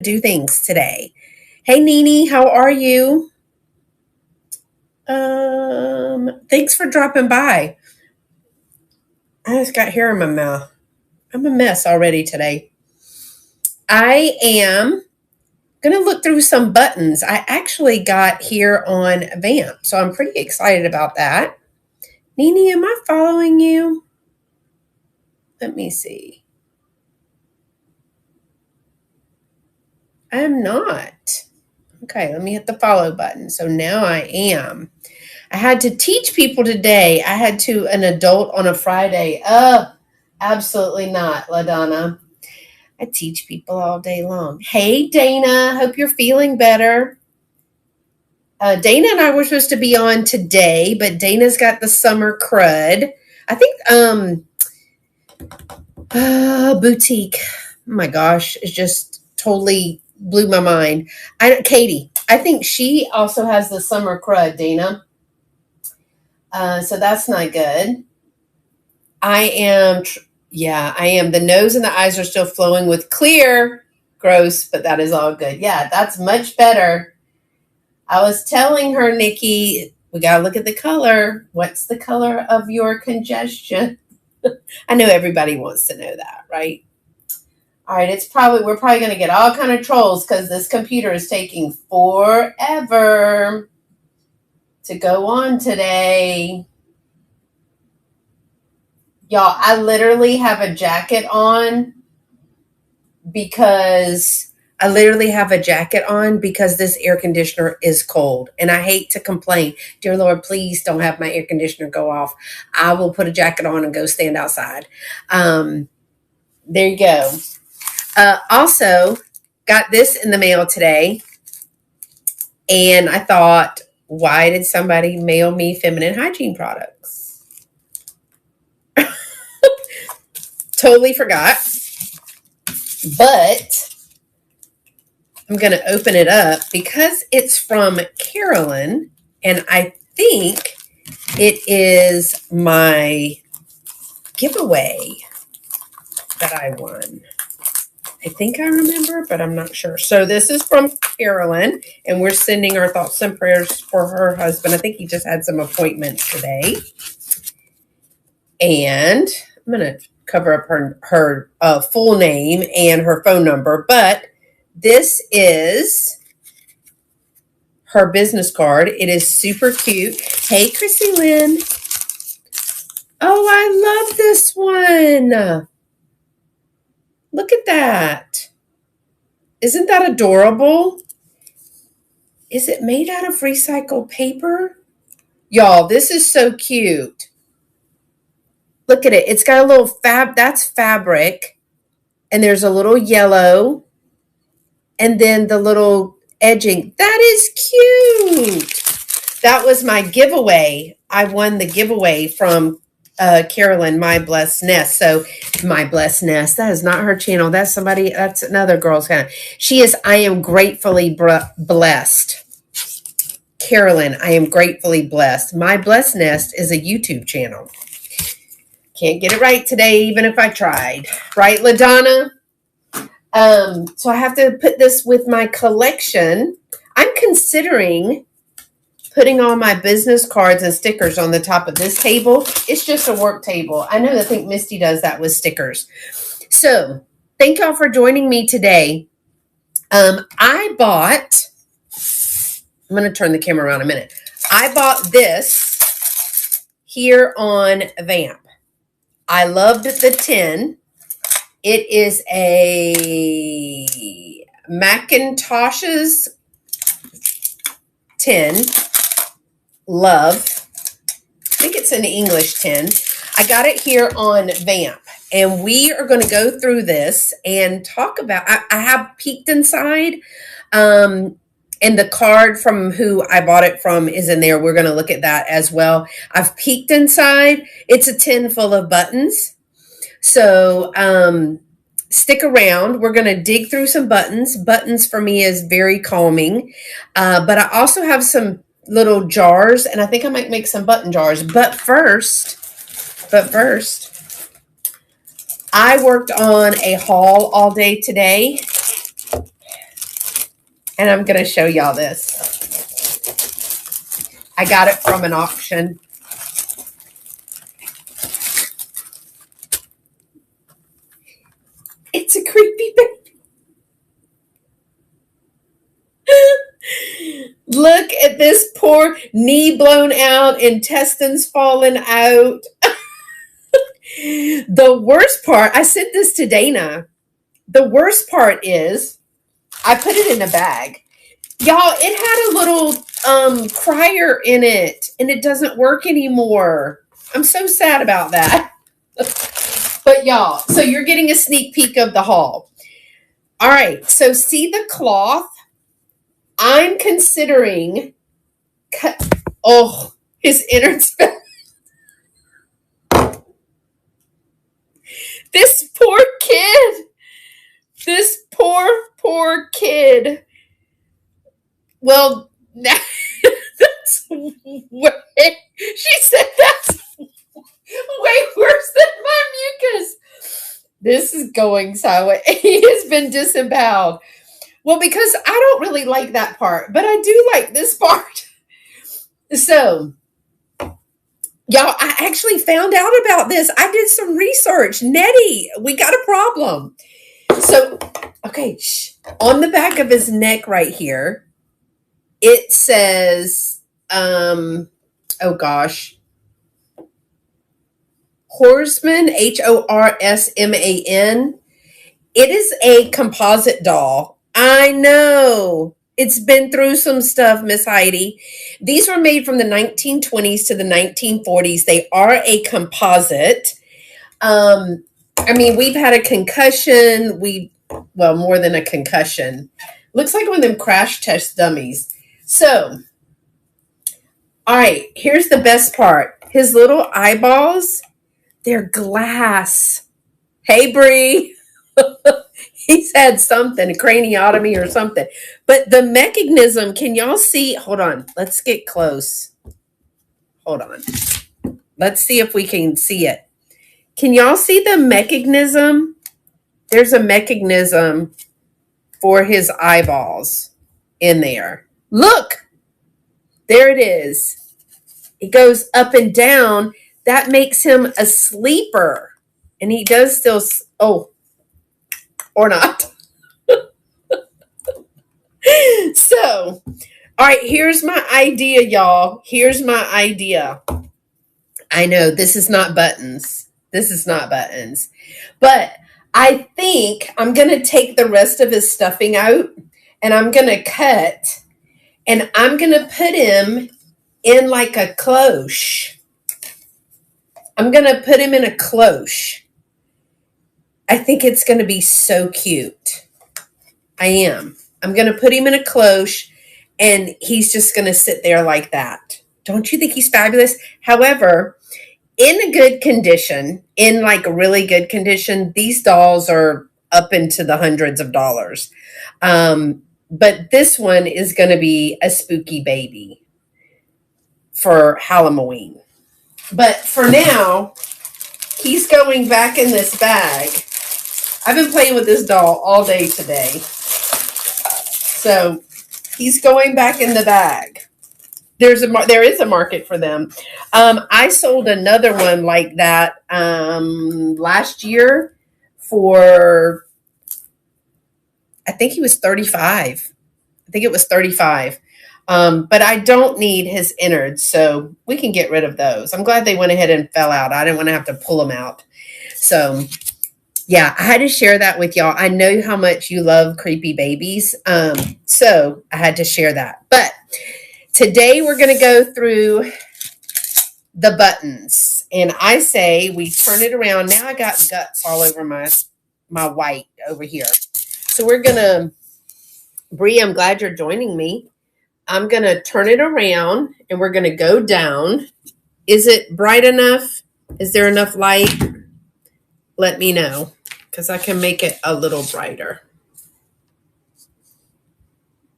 do things today. Hey, Nene, how are you? Thanks for dropping by. I just got hair in my mouth. I'm a mess already today. I am gonna look through some buttons I actually got here on Vamp, so I'm pretty excited about that. Nene, am I following you? Let me see. I'm not. Okay, let me hit the follow button. So now I am. I had to teach people today. I had to an adult on a Friday. Absolutely not, LaDonna. I teach people all day long. Hey, Dana. Hope you're feeling better. Dana and I were supposed to be on today, but Dana's got the summer crud. I think boutique. Oh my gosh, it just totally blew my mind. Katie. I think she also has the summer crud, Dana. So that's not good. I am, yeah, I am. The nose and the eyes are still flowing with clear. Gross, but that is all good. Yeah, that's much better. I was telling her, Nikki, we got to look at the color. What's the color of your congestion? I know everybody wants to know that, right? All right, we're probably going to get all kind of trolls because this computer is taking forever to go on today. Y'all, I literally have a jacket on because this air conditioner is cold. And I hate to complain. Dear Lord, please don't have my air conditioner go off. I will put a jacket on and go stand outside. There you go. Also, got this in the mail today. And I thought, why did somebody mail me feminine hygiene products? Totally forgot. But I'm going to open it up because it's from Carolyn. And I think it is my giveaway that I won. I think I remember, but I'm not sure. So this is from Carolyn, and we're sending our thoughts and prayers for her husband. I think he just had some appointments today. And I'm going to cover up her full name and her phone number, but this is her business card. It is super cute. Hey, Chrissy Lynn. Oh, I love this one. Look at that. Isn't that adorable? Is it made out of recycled paper? Y'all, this is so cute. Look at it. It's got a little that's fabric. And there's a little yellow. And then the little edging. That is cute. That was my giveaway. I won the giveaway from Carolyn, My Blessed Nest. So My Blessed Nest, that is not her channel. That's another girl's channel. She is, I am gratefully blessed. Carolyn, I am gratefully blessed. My Blessed Nest is a YouTube channel. Can't get it right today, even if I tried. Right, LaDonna? So I have to put this with my collection. I'm considering putting all my business cards and stickers on the top of this table. It's just a work table. I think Misty does that with stickers. So thank y'all for joining me today. I'm going to turn the camera around a minute. I bought this here on Vamp. I loved the tin. It is a Macintosh's tin. Love. I think it's an English tin. I got it here on Vamp. And we are going to go through this and talk about, I have peeked inside. And the card from who I bought it from is in there. We're going to look at that as well. I've peeked inside. It's a tin full of buttons. So stick around. We're going to dig through some buttons. Buttons for me is very calming. But I also have some little jars, and I think I might make some button jars. But first, I worked on a haul all day today. And I'm going to show y'all this. I got it from an auction. It's a creepy baby. Look at this poor knee blown out, intestines falling out. The worst part, I sent this to Dana. The worst part is I put it in a bag. Y'all, it had a little crier in it, and it doesn't work anymore. I'm so sad about that. But y'all, so you're getting a sneak peek of the haul. All right, so see the cloth? I'm considering his innards. This poor kid. This poor kid. Well, that's way, she said that's way worse than my mucus. This is going sideways. He has been disemboweled. Well, because I don't really like that part, but I do like this part. So, y'all, I actually found out about this. I did some research. Nettie, we got a problem. So, okay, on the back of his neck right here, it says, Horsman, Horsman. It is a composite doll. I know. It's been through some stuff, Miss Heidi. These were made from the 1920s to the 1940s. They are a composite. I mean, we've had a concussion. More than a concussion. Looks like one of them crash test dummies. So, all right, here's the best part. His little eyeballs, they're glass. Hey, Bree. He's had something, a craniotomy or something. But the mechanism, can y'all see? Hold on. Let's get close. Hold on. Let's see if we can see it. Can y'all see the mechanism? There's a mechanism for his eyeballs in there. Look. There it is. It goes up and down. That makes him a sleeper. And he does still, or not. So, all right, here's my idea, y'all. Here's my idea. I know this is not buttons. But I think I'm going to take the rest of his stuffing out and I'm going to cut and I'm going to put him in like a cloche. I'm going to put him in a cloche. I think it's going to be so cute. I am. I'm going to put him in a cloche and he's just going to sit there like that. Don't you think he's fabulous? However, in a good condition, in like a really good condition, these dolls are up into the hundreds of dollars. But this one is going to be a spooky baby for Halloween. But for now, he's going back in this bag. I've been playing with this doll all day today. So he's going back in the bag. There is a market for them. I sold another one like that last year for, I think he was 35. I think it was 35. But I don't need his innards, so we can get rid of those. I'm glad they went ahead and fell out. I didn't want to have to pull them out. So, yeah, I had to share that with y'all. I know how much you love creepy babies, so I had to share that. But today we're going to go through the buttons, and I say we turn it around. Now I got guts all over my white over here. So we're going to, Bree, I'm glad you're joining me. I'm going to turn it around and we're going to go down. Is it bright enough? Is there enough light? Let me know because I can make it a little brighter.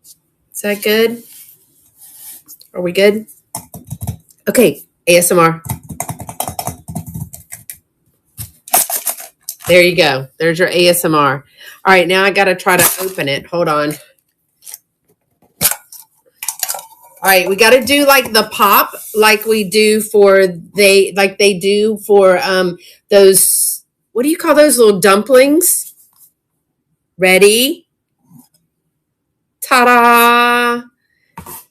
Is that good? Are we good? Okay, ASMR. There you go. There's your ASMR. All right, now I got to try to open it. Hold on. All right, we got to do like the pop, like we do for they do for those. What do you call those little dumplings? Ready? Ta-da!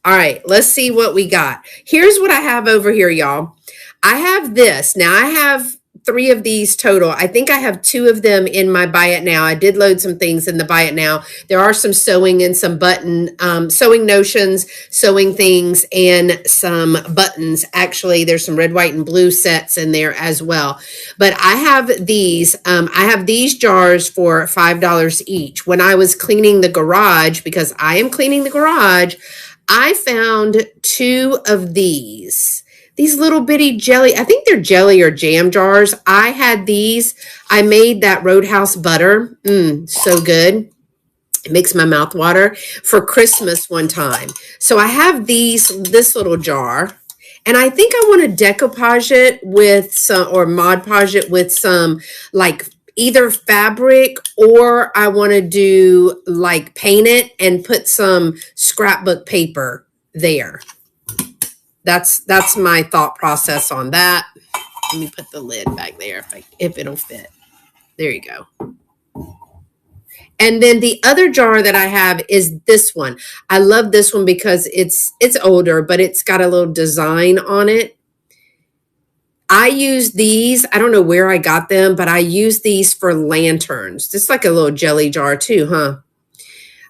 All right, let's see what we got. Here's what I have over here, y'all. I have this. Now I have 3 of these total. I think I have 2 of them in my Buy It Now. I did load some things in the Buy It Now. There are some sewing and some button, sewing notions, sewing things, and some buttons. Actually, there's some red, white, and blue sets in there as well. But I have these. I have these jars for $5 each. When I was cleaning the garage, because I am cleaning the garage, I found 2 of these little bitty jelly. I think they're jelly or jam jars. I had these. I made that Roadhouse butter. So good. It makes my mouth water for Christmas one time. So I have this little jar. And I think I want to decoupage it with some, or Mod Podge it with some like either fabric, or I want to do like paint it and put some scrapbook paper there. That's my thought process on that. Let me put the lid back there if it'll fit. There you go. And then the other jar that I have is this one. I love this one because it's older, but it's got a little design on it. I use these. I don't know where I got them, but I use these for lanterns. Just like a little jelly jar too, huh?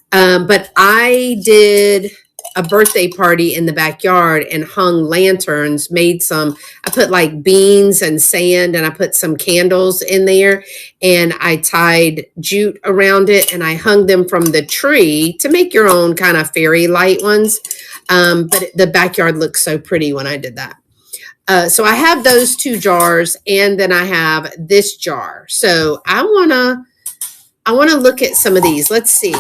But I did a birthday party in the backyard and hung lanterns, I put like beans and sand, and I put some candles in there, and I tied jute around it, and I hung them from the tree to make your own kind of fairy light ones. But the backyard looked so pretty when I did that. So I have those 2 jars, and then I have this jar. So I want to look at some of these. Let's see.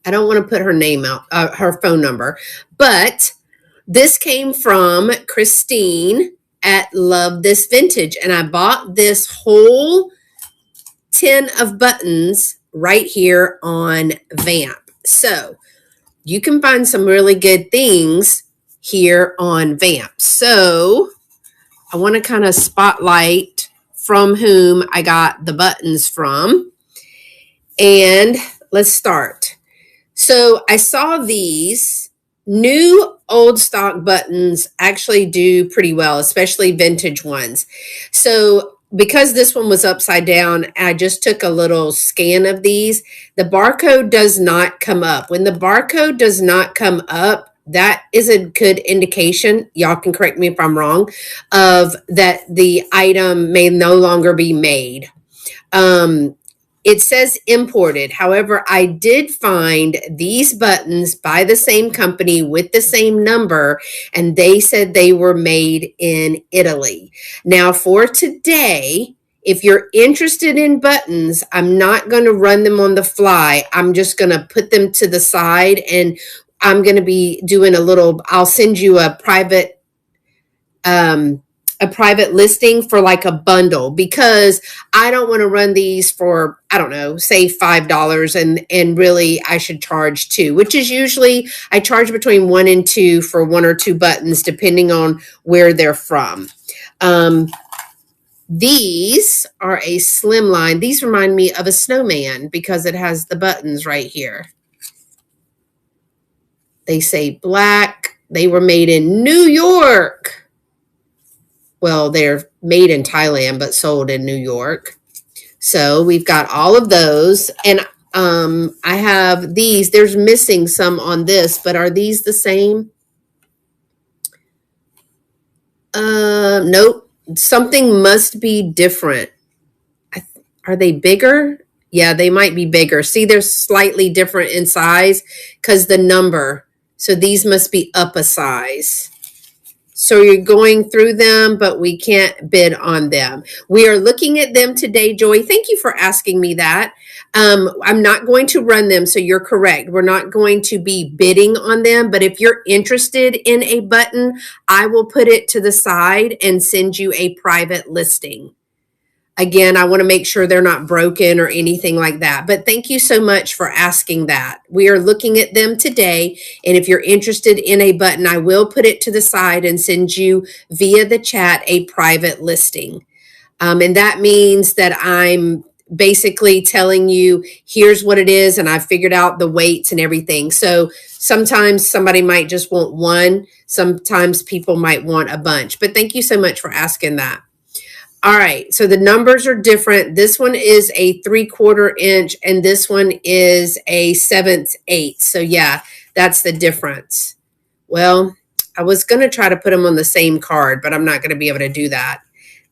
I don't want to put her name out, her phone number, but this came from Christine at Love This Vintage. And I bought this whole tin of buttons right here on Vamp. So you can find some really good things here on Vamp. So I want to kind of spotlight from whom I got the buttons from. And let's start. So I saw these new old stock buttons actually do pretty well, especially vintage ones. So because this one was upside down, I just took a little scan of these. The barcode does not come up. When the barcode does not come up, that is a good indication, y'all can correct me if I'm wrong, of that the item may no longer be made. It says imported. However, I did find these buttons by the same company with the same number, and they said they were made in Italy. Now, for today, if you're interested in buttons, I'm not going to run them on the fly. I'm just going to put them to the side, and I'm going to be doing I'll send you a private listing for like a bundle, because I don't want to run these for, I don't know, say $5, and really I should charge $2, which is usually I charge between 1 and 2 for 1 or 2 buttons, depending on where they're from. These are a slim line. These remind me of a snowman because it has the buttons right here. They say black. They were made in New York. Well, they're made in Thailand, but sold in New York. So we've got all of those. And I have these. There's missing some on this, but are these the same? Nope. Something must be different. Are they bigger? Yeah, they might be bigger. See, they're slightly different in size because the number. So these must be up a size. So you're going through them, but we can't bid on them. We are looking at them today, Joy. Thank you for asking me that. I'm not going to run them, so you're correct. We're not going to be bidding on them, but if you're interested in a button, I will put it to the side and send you a private listing. Again, I want to make sure they're not broken or anything like that. But thank you so much for asking that. We are looking at them today. And if you're interested in a button, I will put it to the side and send you via the chat a private listing. And that means that I'm basically telling you, here's what it is. And I've figured out the weights and everything. So sometimes somebody might just want one. Sometimes people might want a bunch. But thank you so much for asking that. All right, so the numbers are different. This one is a 3/4 inch and this one is a 7/8. So yeah, that's the difference. Well, I was going to try to put them on the same card, but I'm not going to be able to do that.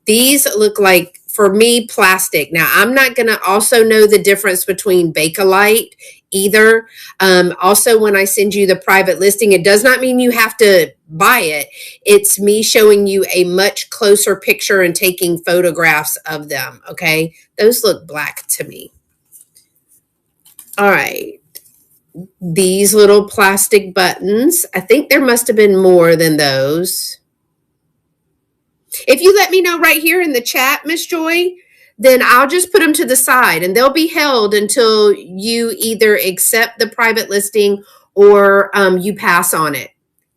These look like, for me, plastic. Now, I'm not going to also know the difference between Bakelite either. Also, when I send you the private listing, it does not mean you have to buy it. It's me showing you a much closer picture and taking photographs of them, okay? Those look black to me. All right. These little plastic buttons, I think there must have been more than those. If you let me know right here in the chat, Miss Joy, then I'll just put them to the side and they'll be held until you either accept the private listing or you pass on it.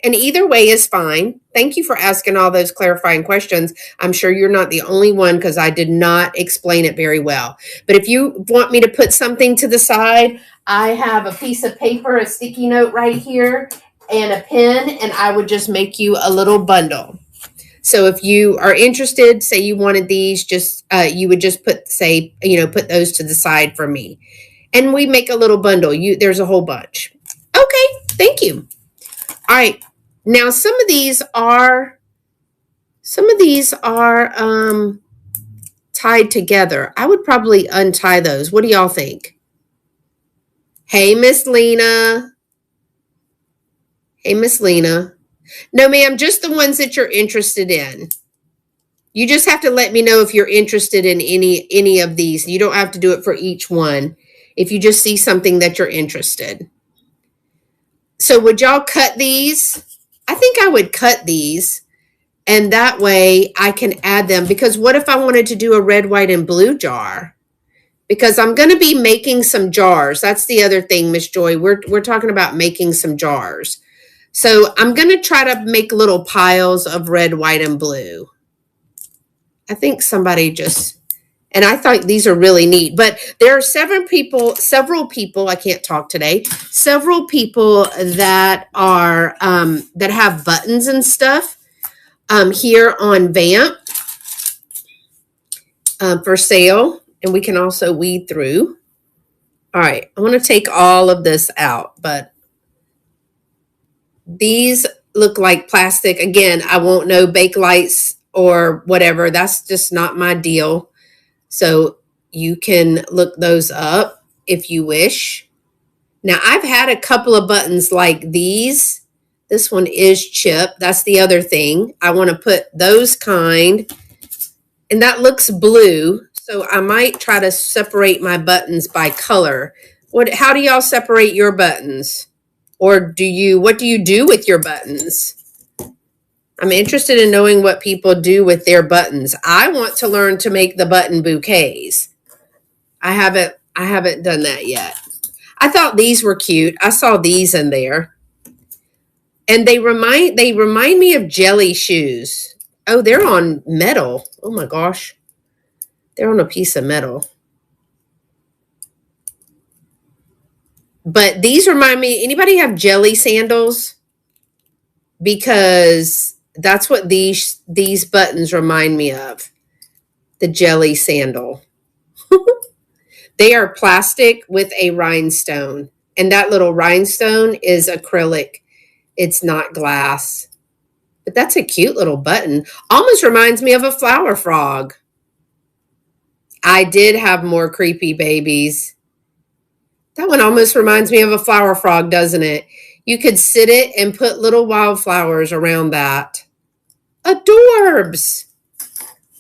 And either way is fine. Thank you for asking all those clarifying questions. I'm sure you're not the only one because I did not explain it very well. But if you want me to put something to the side, I have a piece of paper, a sticky note right here, and a pen, and I would just make you a little bundle. So if you are interested, say you wanted these, just you would just put those to the side for me, and we make a little bundle. There's a whole bunch. Okay, thank you. All right, now some of these are tied together. I would probably untie those. What do y'all think? Hey, Miss Lena. Hey, Miss Lena. No, ma'am, just the ones that you're interested in. You just have to let me know if you're interested in any of these. You don't have to do it for each one. If you just see something that you're interested. So would y'all cut these? I think I would cut these. And that way I can add them. Because what if I wanted to do a red, white, and blue jar? Because I'm going to be making some jars. That's the other thing, Miss Joy. We're talking about making some jars. So I'm going to try to make little piles of red, white, and blue. I think somebody and I thought these are really neat. But there are several people, I can't talk today, several people that are, that have buttons and stuff here on Vamp for sale. And we can also weed through. All right, I want to take all of this out, but these look like plastic. Again, I won't know Bakelites or whatever. That's just not my deal. So you can look those up if you wish. Now, I've had a couple of buttons like these. This one is chip. That's the other thing. I want to put those kind. And that looks blue. So I might try to separate my buttons by color. How do y'all separate your buttons? Or what do you do with your buttons? I'm interested in knowing what people do with their buttons. I want to learn to make the button bouquets. I haven't done that yet. I thought these were cute. I saw these in there. And they remind me of jelly shoes. Oh, they're on metal. Oh my gosh. They're on a piece of metal. But these remind me, anybody have jelly sandals? Because that's what these buttons remind me of. The jelly sandal. They are plastic with a rhinestone. And that little rhinestone is acrylic. It's not glass. But that's a cute little button. Almost reminds me of a flower frog. I did have more creepy babies. That one almost reminds me of a flower frog, doesn't it? You could sit it and put little wildflowers around that. Adorbs.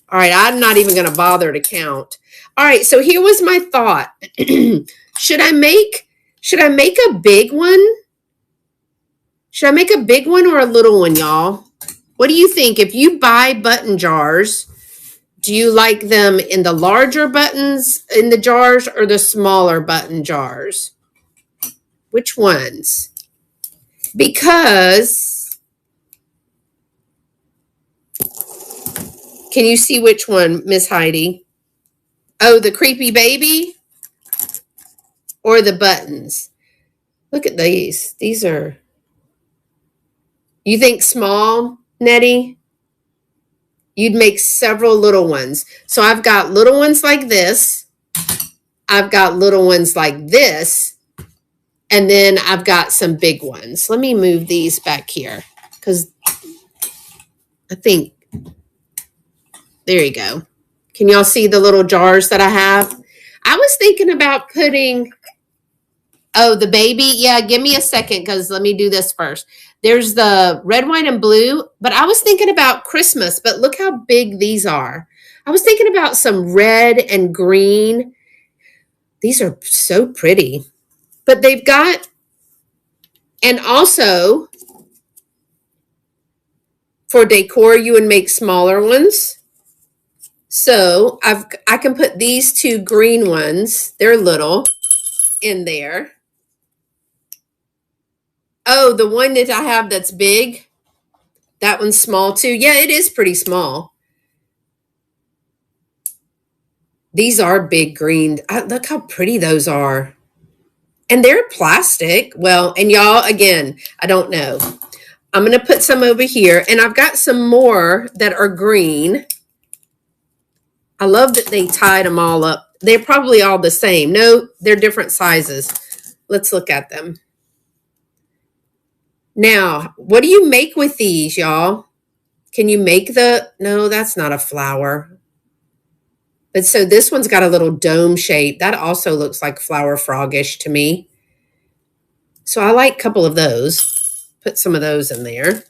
All right, I'm not even going to bother to count. All right, so here was my thought. Should I make a big one? Should I make a big one or a little one, y'all? What do you think? If you buy button jars, Do you like them in the larger buttons in the jars or the smaller button jars? Which ones? Because, can you see which one, Miss Heidi? Oh, the creepy baby or the buttons? Look at these. These are, you think small, Nettie? You'd make several little ones. So I've got little ones like this. I've got little ones like this. And then I've got some big ones. Let me move these back here because I think, there you go. Can y'all see the little jars that I have? I was thinking about putting, oh, the baby. Yeah, give me a second because let me do this first. There's the red, white, and blue, but I was thinking about Christmas, but look how big these are. I was thinking about some red and green. These are so pretty, but they've got, and also for decor, you would make smaller ones. So I can put these two green ones, they're little, in there. Oh, the one that I have that's big, that one's small too. Yeah, it is pretty small. These are big green. Look how pretty those are. And they're plastic. Well, and y'all, again, I don't know. I'm going to put some over here. And I've got some more that are green. I love that they tied them all up. They're probably all the same. No, they're different sizes. Let's look at them. Now, what do you make with these, y'all? Can you make no, that's not a flower. But so this one's got a little dome shape. That also looks like flower frogish to me. So I like a couple of those. Put some of those in there.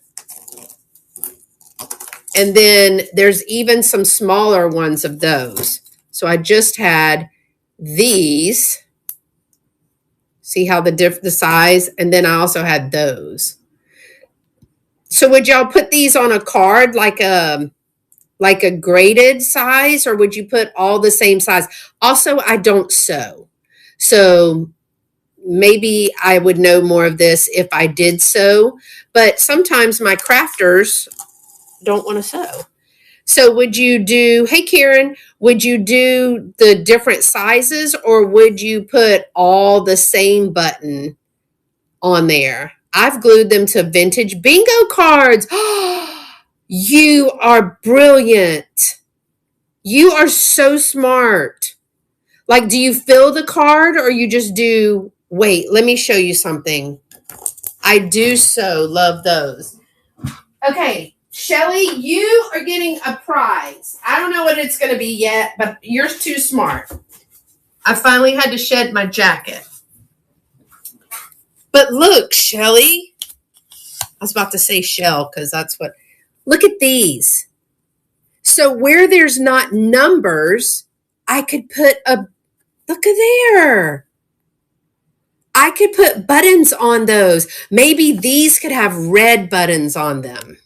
And then there's even some smaller ones of those. So I just had these. See how the size? And then I also had those. So would y'all put these on a card like a graded size, or would you put all the same size? Also, I don't sew. So maybe I would know more of this if I did sew, but sometimes my crafters don't want to sew. So would you do, hey Karen, would you do the different sizes or would you put all the same button on there? I've glued them to vintage bingo cards. You are brilliant. You are so smart. Like, do you fill the card or you just do, wait, let me show you something. I do so love those. Okay, Shelly, you are getting a prize. I don't know what it's going to be yet, but you're too smart. I finally had to shed my jacket. But look, Shelly. I was about to say shell because that's what. Look at these. So where there's not numbers, I could put look at there. I could put buttons on those. Maybe these could have red buttons on them.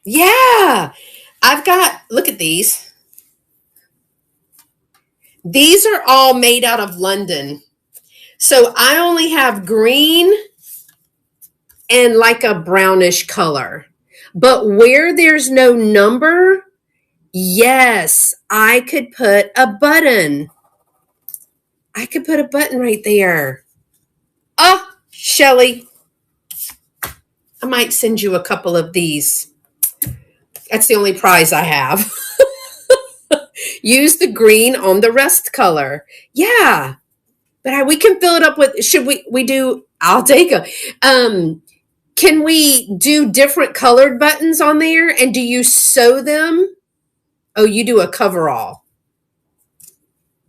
Yeah. Look at these. These are all made out of London. So I only have green and like a brownish color. But where there's no number, yes, I could put a button. I could put a button right there. Oh, Shelly, I might send you a couple of these. That's the only prize I have. Use the green on the rest color. Yeah, but we can fill it up with, should we do, I'll take a, can we do different colored buttons on there? And do you sew them? Oh, you do a coverall.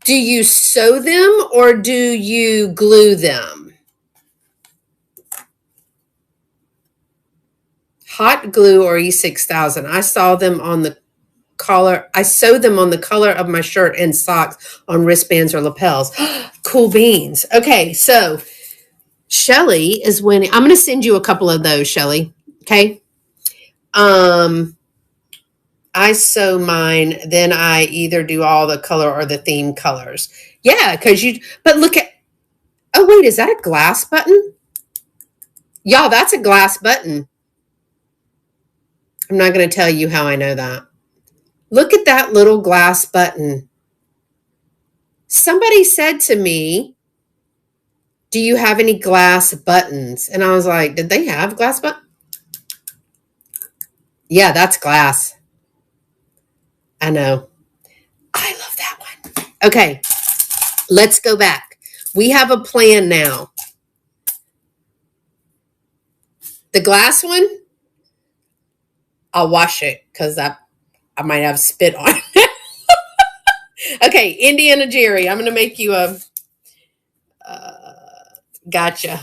Do you sew them or do you glue them? Hot glue or E6000. I saw them on the collar. I sewed them on the collar of my shirt and socks on wristbands or lapels. Cool beans. Okay, so Shelly is winning. I'm going to send you a couple of those, Shelly. Okay. I sew mine, then I either do all the color or the theme colors. Yeah, but look at, oh, wait, is that a glass button? Y'all, that's a glass button. I'm not going to tell you how I know that. Look at that little glass button. Somebody said to me, do you have any glass buttons? And I was like, did they have glass buttons? Yeah, that's glass. I know. I love that one. Okay, let's go back. We have a plan now. The glass one, I'll wash it because I might have spit on it. Okay, Indiana Jerry, I'm going to make you a gotcha.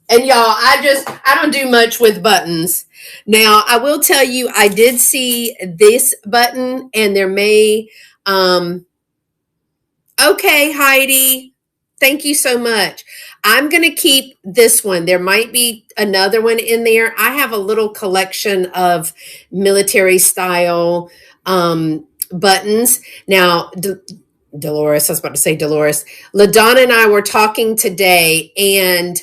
And y'all, I don't do much with buttons. Now, I will tell you, I did see this button, and there may, okay, Heidi, thank you so much. I'm going to keep this one. There might be another one in there. I have a little collection of military style buttons. Now, Dolores, I was about to say Dolores. LaDonna and I were talking today, and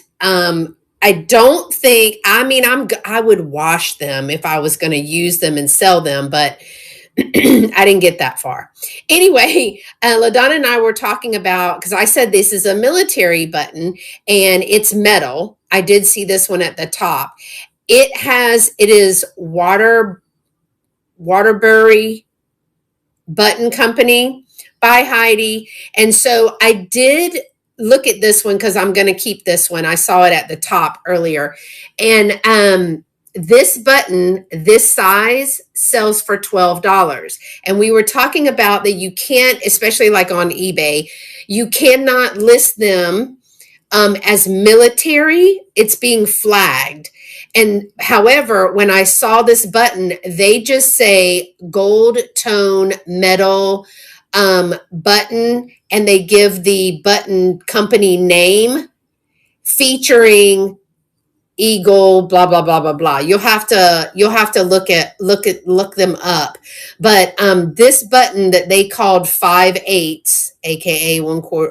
I don't think, I would wash them if I was going to use them and sell them, but I didn't get that far. Anyway, LaDonna and I were talking about, because I said this is a military button and it's metal. I did see this one at the top. It is Waterbury Button Company by Heidi. And so I did look at this one because I'm going to keep this one. I saw it at the top earlier. And this button, this size, sells for $12. And we were talking about that you can't, especially like on eBay, you cannot list them as military. It's being flagged. And however, when I saw this button, they just say gold tone metal button, and they give the button company name featuring Eagle, blah blah blah blah blah. You'll have to look them up. But this button that they called 5/8, aka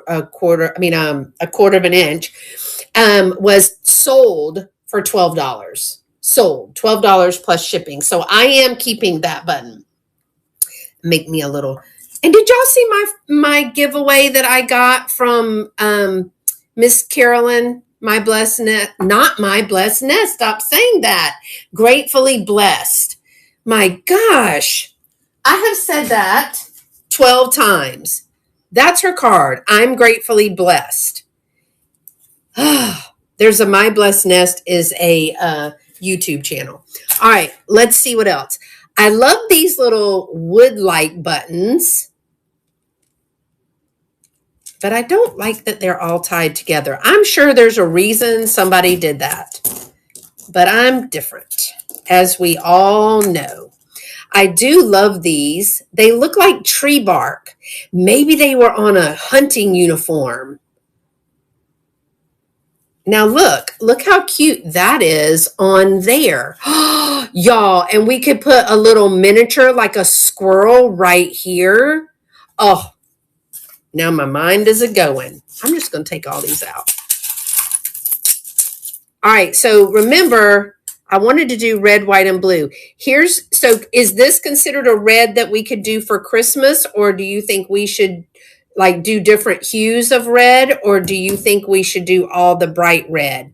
a quarter of an inch, was sold for $12. Sold $12 plus shipping. So I am keeping that button. Make me a little. And did y'all see my giveaway that I got from Miss Carolyn? My blessed nest, not my blessed nest. Stop saying that. Gratefully blessed. My gosh, I have said that 12 times. That's her card. I'm gratefully blessed. There's a My Blessed Nest is a YouTube channel. All right, let's see what else. I love these little wood-like buttons, but I don't like that they're all tied together. I'm sure there's a reason somebody did that, but I'm different, as we all know. I do love these. They look like tree bark. Maybe they were on a hunting uniform. Now look how cute that is on there. Y'all, and we could put a little miniature like a squirrel right here. Oh, now my mind is a-going. I'm just going to take all these out. All right, so remember, I wanted to do red, white, and blue. So is this considered a red that we could do for Christmas, or do you think we should like do different hues of red, or do you think we should do all the bright red?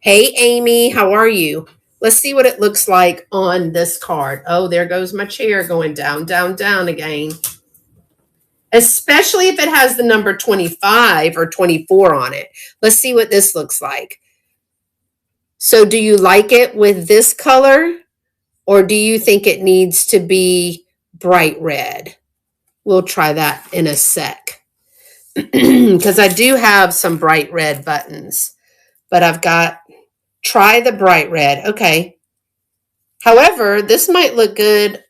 Hey, Amy, how are you? Let's see what it looks like on this card. Oh, there goes my chair going down, down, down again. Especially if it has the number 25 or 24 on it. Let's see what this looks like. So do you like it with this color, or do you think it needs to be bright red? We'll try that in a sec. Because I do have some bright red buttons, but try the bright red. Okay. However, this might look good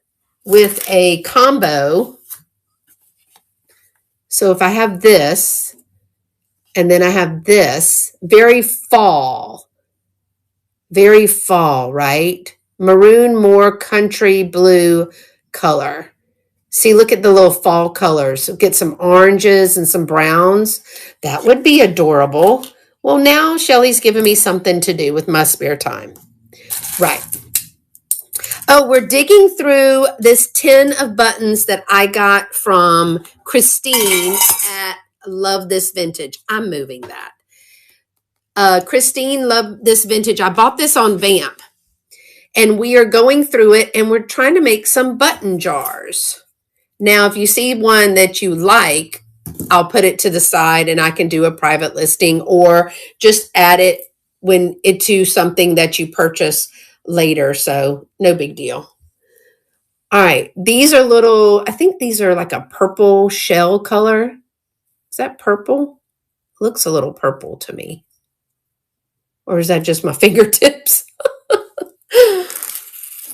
with a combo. So if I have this, and then I have this, very fall, right? Maroon, more country blue color. See, look at the little fall colors. Get some oranges and some browns. That would be adorable. Well, now Shelly's giving me something to do with my spare time. Right. Oh, we're digging through this tin of buttons that I got from Christine at Love This Vintage. I'm moving that. Christine, Love This Vintage. I bought this on Vamp. And we are going through it and we're trying to make some button jars. Now, if you see one that you like, I'll put it to the side and I can do a private listing or just add it when into something that you purchase later. So no big deal. All right. These are little, I think these are like a purple shell color. Is that purple? Looks a little purple to me. Or is that just my fingertips?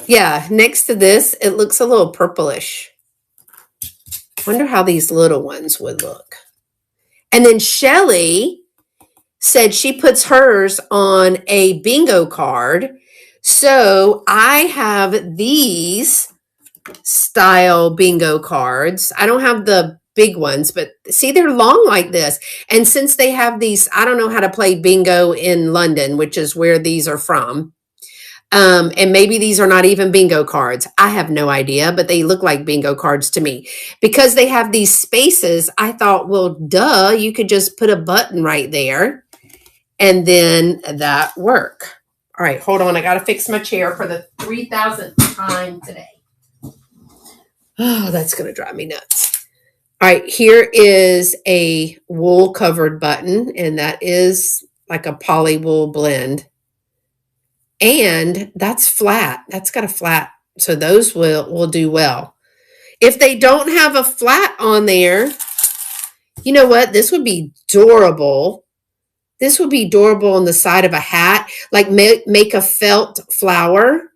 Yeah, next to this, it looks a little purplish. Wonder how these little ones would look. And then Shelly said she puts hers on a bingo card. So I have these style bingo cards. I don't have the big ones, but see, they're long like this. And since they have these, I don't know how to play bingo in London, which is where these are from. And maybe these are not even bingo cards. I have no idea, but they look like bingo cards to me. Because they have these spaces, I thought, well, duh, you could just put a button right there and then that work. All right, hold on. I got to fix my chair for the 3,000th time today. Oh, that's going to drive me nuts. All right, here is a wool covered button, and that is like a poly wool blend. And that's flat. That's got a flat. So those will do well. If they don't have a flat on there, you know what? This would be durable. This would be durable on the side of a hat. Like make a felt flower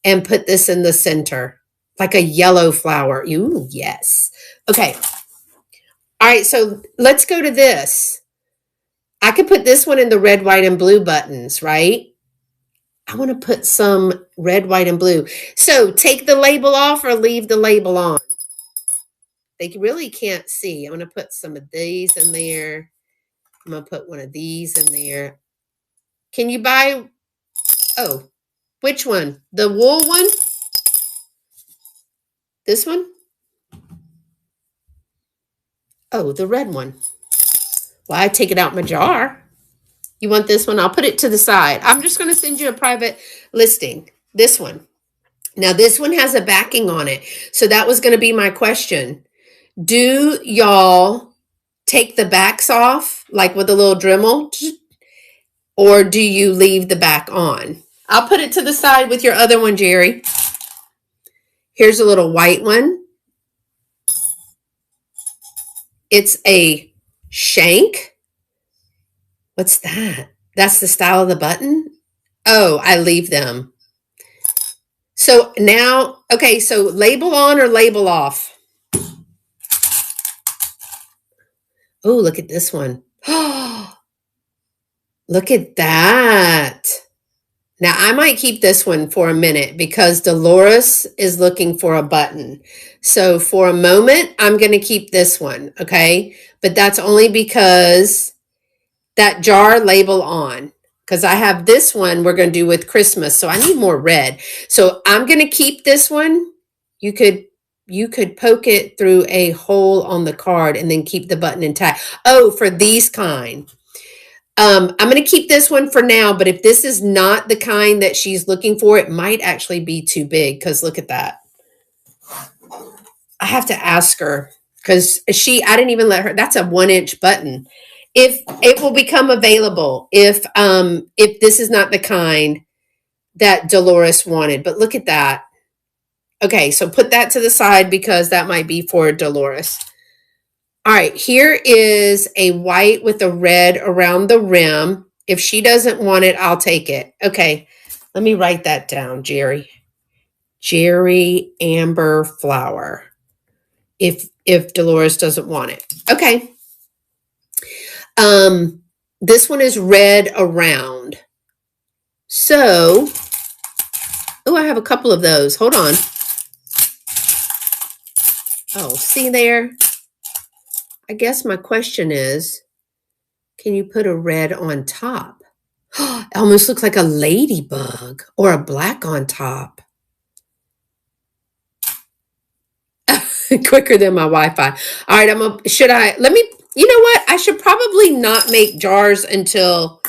and put this in the center. Like a yellow flower. Ooh, yes. Okay. All right, so let's go to this. I could put this one in the red, white, and blue buttons, right? I want to put some red, white, and blue. So take the label off or leave the label on. They really can't see. I'm going to put some of these in there. I'm going to put one of these in there. Can you buy, oh, which one? The wool one? This one? Oh, the red one. Well, I take it out my jar. You want this one? I'll put it to the side. I'm just going to send you a private listing. This one. Now, this one has a backing on it. So that was going to be my question. Do y'all take the backs off, like with a little Dremel, or do you leave the back on? I'll put it to the side with your other one, Jerry. Here's a little white one. It's a shank. What's that? That's the style of the button? Oh, I leave them. So now, okay, so label on or label off? Oh, look at this one. Oh, look at that. Now, I might keep this one for a minute because Dolores is looking for a button. So for a moment, I'm going to keep this one, okay? But that's only because that jar label on. Because I have this one we're going to do with Christmas. So I need more red. So I'm going to keep this one. You could poke it through a hole on the card and then keep the button intact. Oh, for these kind. I'm going to keep this one for now, but if this is not the kind that she's looking for, it might actually be too big because look at that. I have to ask her because I didn't even let her, that's a 1-inch button. If it will become available, if this is not the kind that Dolores wanted, but look at that. Okay, so put that to the side because that might be for Dolores. All right, here is a white with a red around the rim. If she doesn't want it, I'll take it. Okay, let me write that down, Jerry. Jerry Amber Flower. If Dolores doesn't want it. Okay. This one is red around. So, Oh, I have a couple of those. Hold on. Oh, see there? I guess my question is, can you put a red on top? It almost looks like a ladybug or a black on top. Quicker than my Wi-Fi. All right, you know what? I should probably not make jars until,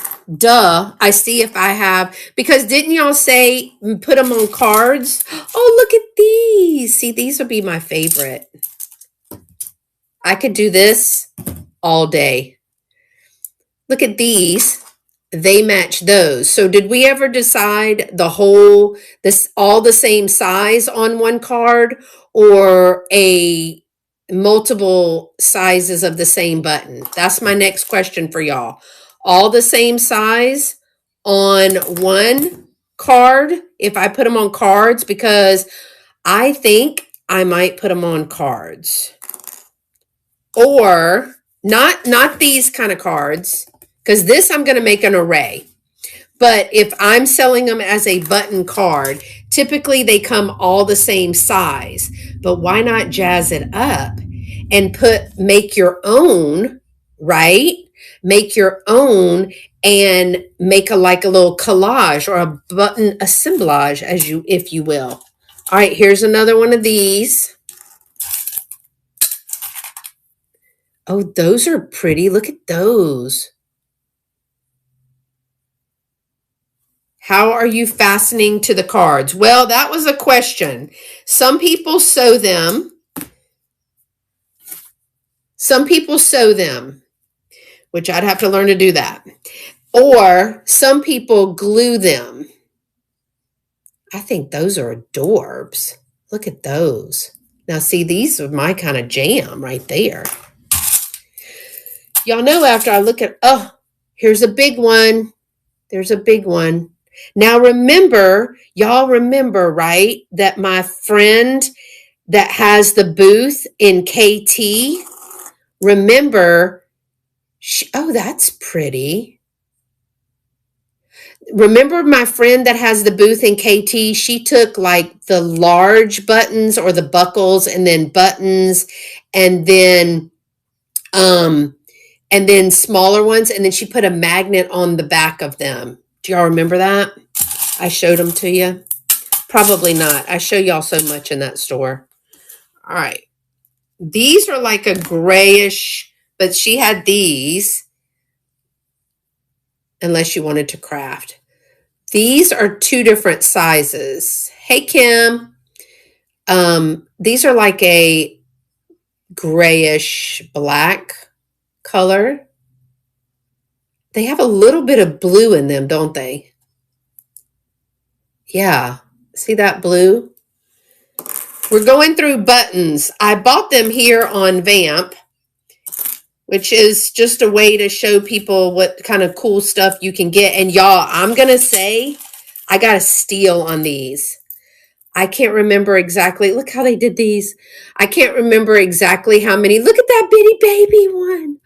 I see if I have, because didn't y'all say put them on cards? Oh, look at these. See, these would be my favorite. I could do this all day. Look at these. They match those. So did we ever decide all the same size on one card, or a multiple sizes of the same button? That's my next question for y'all. All the same size on one card, if I put them on cards, because I think I might put them on cards. Or not these kind of cards, because this I'm going to make an array. But if I'm selling them as a button card, typically they come all the same size. But why not jazz it up and make your own, right? Make your own and make a little collage or a button assemblage, if you will. All right, here's another one of these. Oh, those are pretty. Look at those. How are you fastening to the cards? Well, that was a question. Some people sew them. Which I'd have to learn to do that. Or some people glue them. I think those are adorbs. Look at those. Now, see, these are my kind of jam right there. Y'all know after I look at, here's a big one. There's a big one. Now y'all remember, right, that my friend that has the booth in KT, that's pretty. Remember my friend that has the booth in KT, she took like the large buttons or the buckles and then buttons and then smaller ones, and then she put a magnet on the back of them. Do y'all remember that? I showed them to you. Probably not. I show y'all so much in that store. All right. These are like a grayish, but she had these, unless you wanted to craft. These are two different sizes. Hey, Kim. These are like a grayish black color. They have a little bit of blue in them, don't they? Yeah. See that blue? We're going through buttons. I bought them here on Vamp, which is just a way to show people what kind of cool stuff you can get. And y'all, I'm going to say I got a steal on these. I can't remember exactly. Look how they did these. I can't remember exactly how many. Look at that bitty baby one.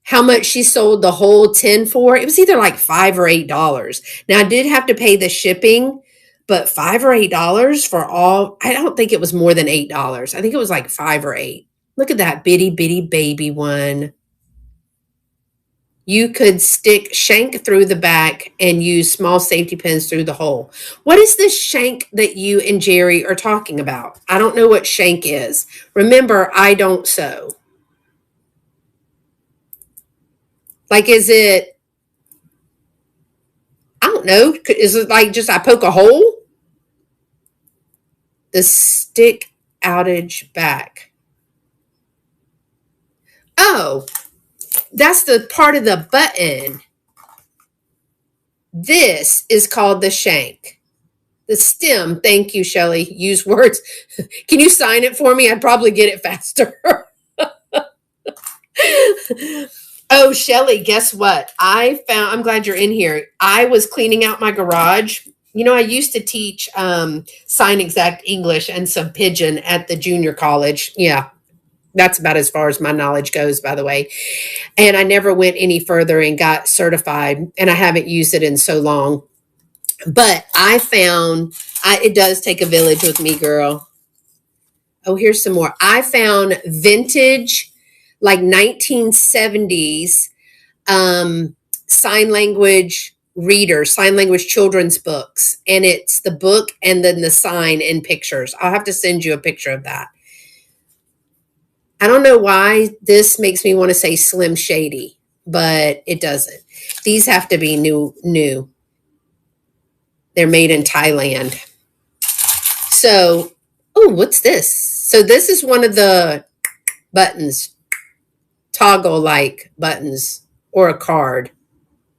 How much she sold the whole 10 for. It was either like $5 or $8. Now, I did have to pay the shipping, but $5 or $8 for all. I don't think it was more than $8. I think it was like 5 or 8. Look at that bitty baby one. You could stick shank through the back and use small safety pins through the hole. What is this shank that you and Jerry are talking about? I don't know what shank is. Remember, I don't sew. Like, is it, I don't know. Is it like just I poke a hole? The stick outage back. Oh, that's the part of the button. This is called the shank. The stem. Thank you, Shelly. Use words. Can you sign it for me? I'd probably get it faster. Oh, Shelly, guess what? I'm glad you're in here. I was cleaning out my garage. You know, I used to teach Sign Exact English and some Pidgin at the junior college. Yeah, that's about as far as my knowledge goes, by the way. And I never went any further and got certified, and I haven't used it in so long. But I found, it does take a village with me, girl. Oh, here's some more. I found vintage, like 1970s sign language readers, sign language children's books. And it's the book and then the sign and pictures. I'll have to send you a picture of that. I don't know why this makes me want to say Slim Shady, but it doesn't. These have to be new. They're made in Thailand. So, oh, what's this? So this is one of the buttons, toggle like buttons or a card,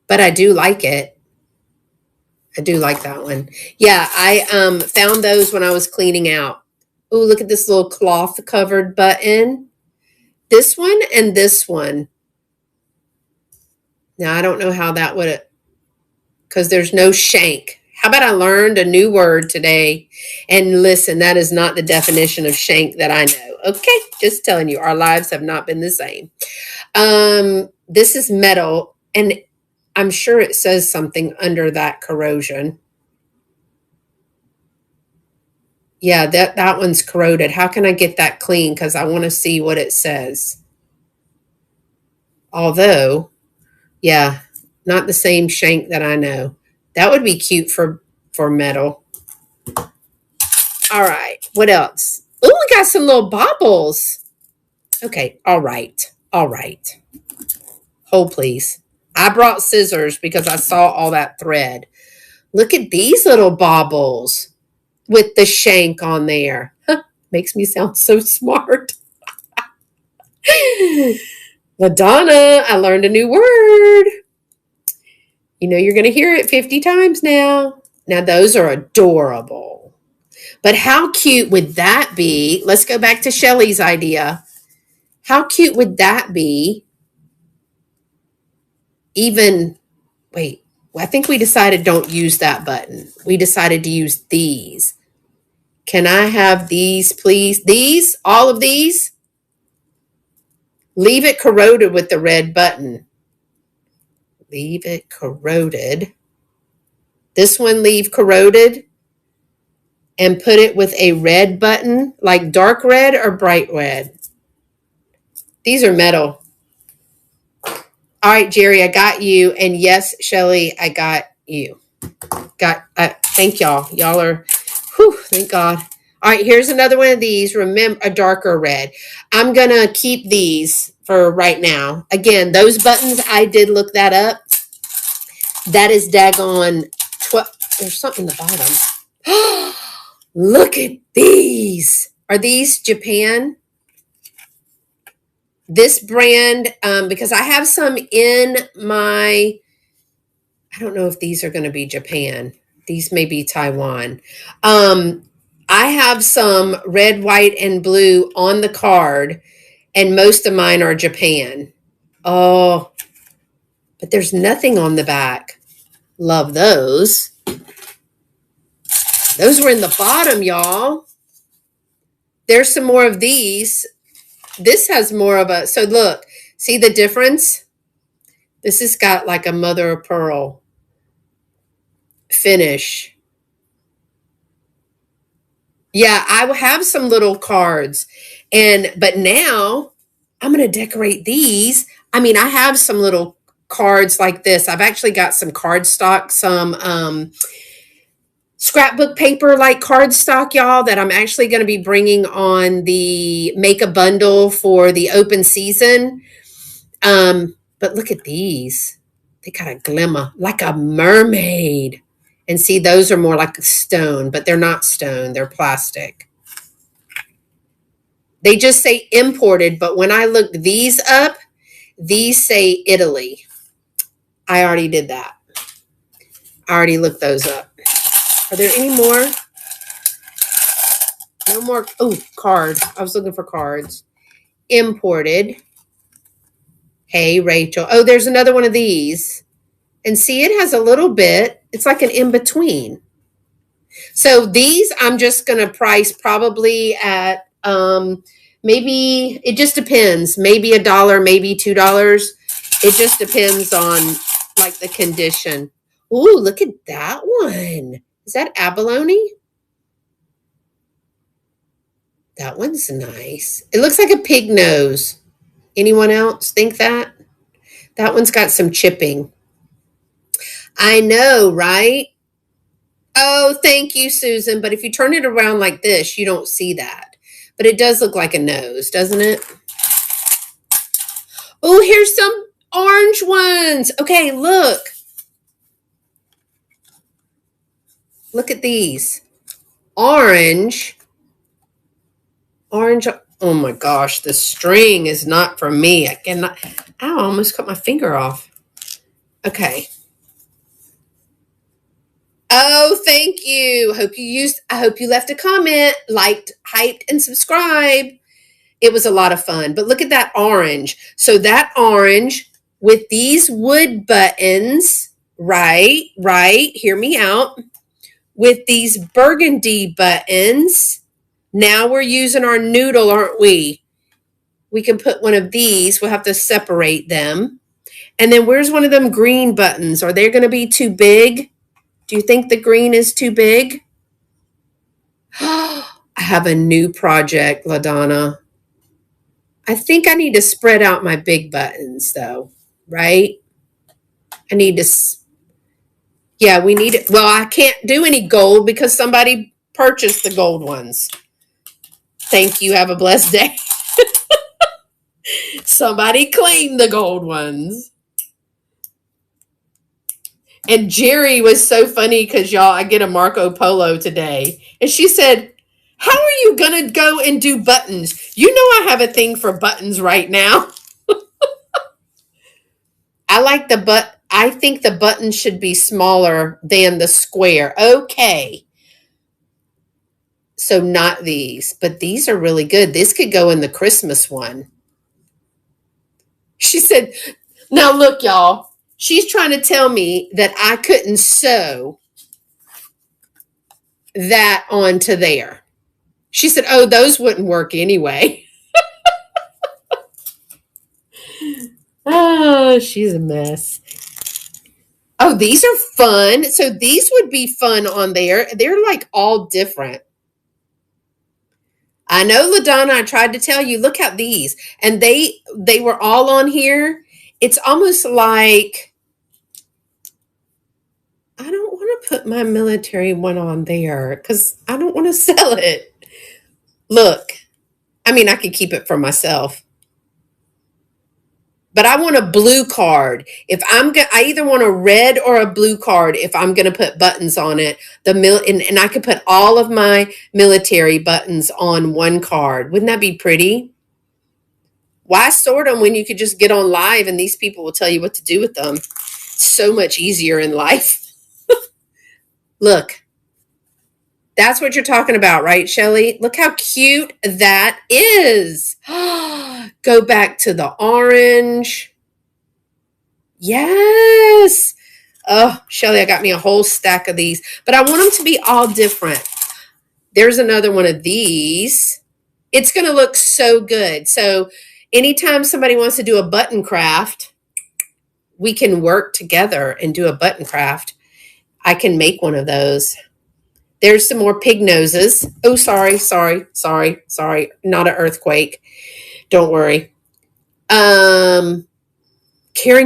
but I do like it. I do like that one. Yeah, I found those when I was cleaning out. Oh, look at this little cloth covered button. This one and this one. Now, I don't know how that would, because there's no shank. How about I learned a new word today? And listen, that is not the definition of shank that I know. Okay, just telling you, our lives have not been the same. This is metal, and I'm sure it says something under that corrosion. Yeah, that one's corroded. How can I get that clean? Because I want to see what it says. Although, yeah, not the same shank that I know. That would be cute for metal. All right, what else? Oh, we got some little baubles. Okay, all right. Hold, please. I brought scissors because I saw all that thread. Look at these little baubles with the shank on there. Makes me sound so smart. LaDonna, I learned a new word. You know you're going to hear it 50 times now. Now, those are adorable. But how cute would that be? Let's go back to Shelly's idea. How cute would that be? Even, wait, I think we decided don't use that button. We decided to use these. Can I have these, please? These? All of these? Leave it corroded with the red button. Leave it corroded. This one, leave corroded. And put it with a red button, like dark red or bright red. These are metal. All right, Jerry, I got you. And yes, Shelly, I got you. Thank y'all. Y'all are, thank God. All right, here's another one of these. Remember, a darker red. I'm going to keep these for right now. Again, those buttons, I did look that up. That is daggone 12. There's something in the bottom. Look at these. Are these Japan? This brand, because I have some in my, I don't know if these are going to be Japan. These may be Taiwan. I have some red, white, and blue on the card, and most of mine are Japan. Oh, but there's nothing on the back. Love those. Those were in the bottom, y'all. There's some more of these. This has more of a, so look, see the difference? This has got like a mother of pearl finish. Yeah, I have some little cards, but now I'm going to decorate these. I mean, I have some little cards like this. I've actually got some cardstock, some scrapbook paper like cardstock, y'all, that I'm actually going to be bringing on the Make a Bundle for the open season. But look at these. They got a glimmer like a mermaid. And see, those are more like stone, but they're not stone. They're plastic. They just say imported, but when I looked these up, these say Italy. I already did that. I already looked those up. Are there any more? No more. Oh, card. I was looking for cards. Imported. Hey, Rachel. Oh, there's another one of these. And see, it has a little bit. It's like an in-between. So these I'm just going to price probably at maybe, it just depends. Maybe $1, maybe $2. It just depends on like the condition. Ooh, look at that one. Is that abalone? That one's nice. It looks like a pig nose. Anyone else think that? That one's got some chipping. I know, right? Oh, thank you, Susan. But if you turn it around like this, you don't see that. But it does look like a nose, doesn't it? Oh, here's some orange ones. Okay, look. Look at these. Orange. Orange. Oh my gosh, the string is not for me. I cannot. Ow, I almost cut my finger off. Okay. Oh, thank you. I hope you left a comment, liked, hyped, and subscribed. It was a lot of fun. But look at that orange. So that orange with these wood buttons, right, hear me out. With these burgundy buttons, now we're using our noodle, aren't we? We can put one of these. We'll have to separate them. And then where's one of them green buttons? Are they going to be too big? Do you think the green is too big? I have a new project, LaDonna. I think I need to spread out my big buttons though, right? I need to, yeah, we need it. Well, I can't do any gold because somebody purchased the gold ones. Thank you. Have a blessed day. Somebody claimed the gold ones. And Jerry was so funny because y'all, I get a Marco Polo today. And she said, how are you going to go and do buttons? You know I have a thing for buttons right now. I think the button should be smaller than the square. Okay. So not these, but these are really good. This could go in the Christmas one. She said, now look, y'all. She's trying to tell me that I couldn't sew that onto there. She said, oh, those wouldn't work anyway. Oh, she's a mess. Oh, these are fun. So these would be fun on there. They're like all different. I know, LaDonna, I tried to tell you, look at these. And they were all on here. It's almost like, I don't want to put my military one on there because I don't want to sell it. Look, I mean, I could keep it for myself. But I want a blue card. I either want a red or a blue card if I'm going to put buttons on it. And I could put all of my military buttons on one card. Wouldn't that be pretty? Why sort them when you could just get on live and these people will tell you what to do with them? So much easier in life. Look. That's what you're talking about, right, Shelly? Look how cute that is. Go back to the orange. Yes. Oh, Shelly, I got me a whole stack of these. But I want them to be all different. There's another one of these. It's going to look so good. So anytime somebody wants to do a button craft, we can work together and do a button craft. I can make one of those. There's some more pig noses. Oh, sorry. Not an earthquake. Don't worry. Karen,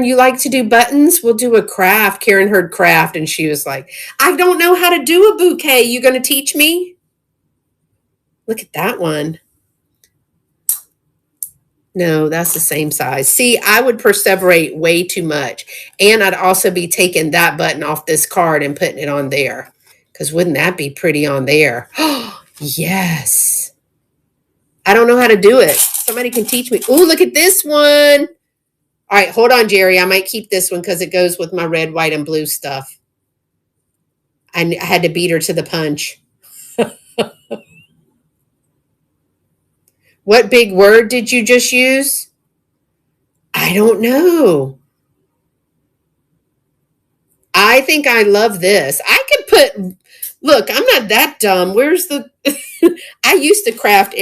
you like to do buttons? We'll do a craft. Karen heard craft and she was like, I don't know how to do a bouquet. You going to teach me? Look at that one. No, that's the same size. See, I would perseverate way too much. And I'd also be taking that button off this card and putting it on there. Because wouldn't that be pretty on there? Oh, yes. I don't know how to do it. Somebody can teach me. Ooh, look at this one. All right, hold on, Jerry. I might keep this one because it goes with my red, white, and blue stuff. I had to beat her to the punch. What big word did you just use? I don't know. I think I love this. I could put, look, I'm not that dumb. Where's the, I used to craft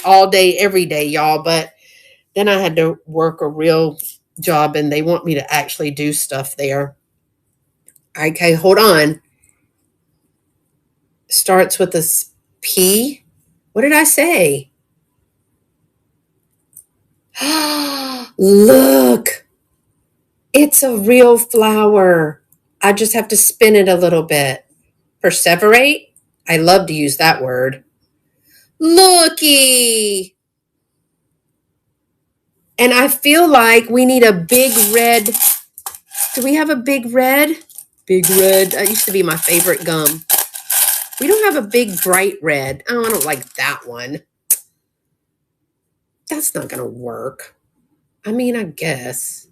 all day, every day, y'all, but then I had to work a real job and they want me to actually do stuff there. Okay, hold on. Starts with a P. What did I say? Look, it's a real flower. I just have to spin it a little bit. Perseverate? I love to use that word. Looky! And I feel like we need a big red. Do we have a big red? Big red. That used to be my favorite gum. We don't have a big bright red. Oh, I don't like that one. That's not going to work. I mean, I guess.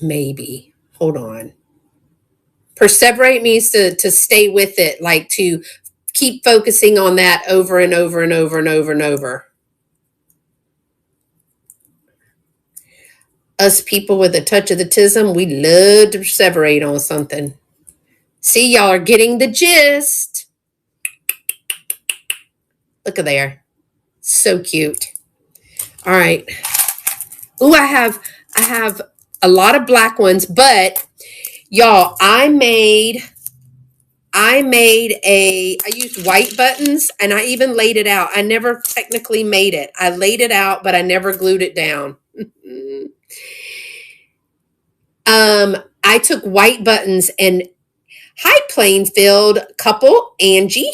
Maybe. Hold on. Perseverate means to stay with it, like to keep focusing on that over and over and over and over and over. Us people with a touch of the tism, we love to perseverate on something. See, y'all are getting the gist. Look at there. So cute. All right. Ooh, I have a lot of black ones, but y'all, I used white buttons and I even laid it out. I never technically made it. I laid it out, but I never glued it down. I took white buttons and hi Plainfield couple, Angie.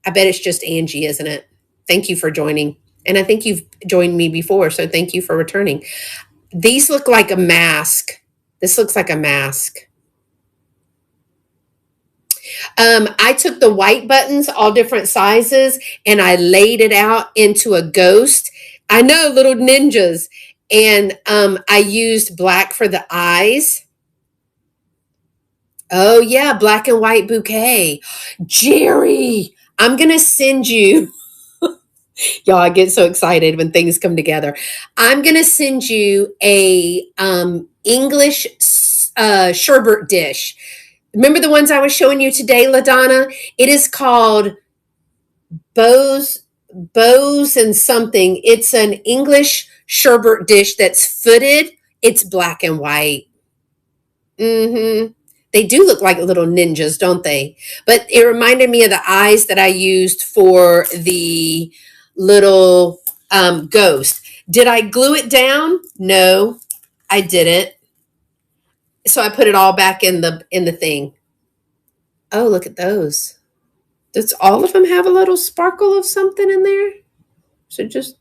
I bet it's just Angie, isn't it? Thank you for joining. And I think you've joined me before, so thank you for returning. These look like a mask. This looks like a mask. I took the white buttons, all different sizes, and I laid it out into a ghost. I know, little ninjas. And I used black for the eyes. Oh, yeah, black and white bouquet. Jerry, I'm going to send you. Y'all, I get so excited when things come together. I'm going to send you a English sherbet dish. Remember the ones I was showing you today, LaDonna? It is called Bows and something. It's an English sherbet dish that's footed. It's black and white. Mm-hmm. They do look like little ninjas, don't they? But it reminded me of the eyes that I used for the little ghost. Did I glue it down? No, I didn't. So I put it all back in the thing. Oh, look at those. Does all of them have a little sparkle of something in there? So just,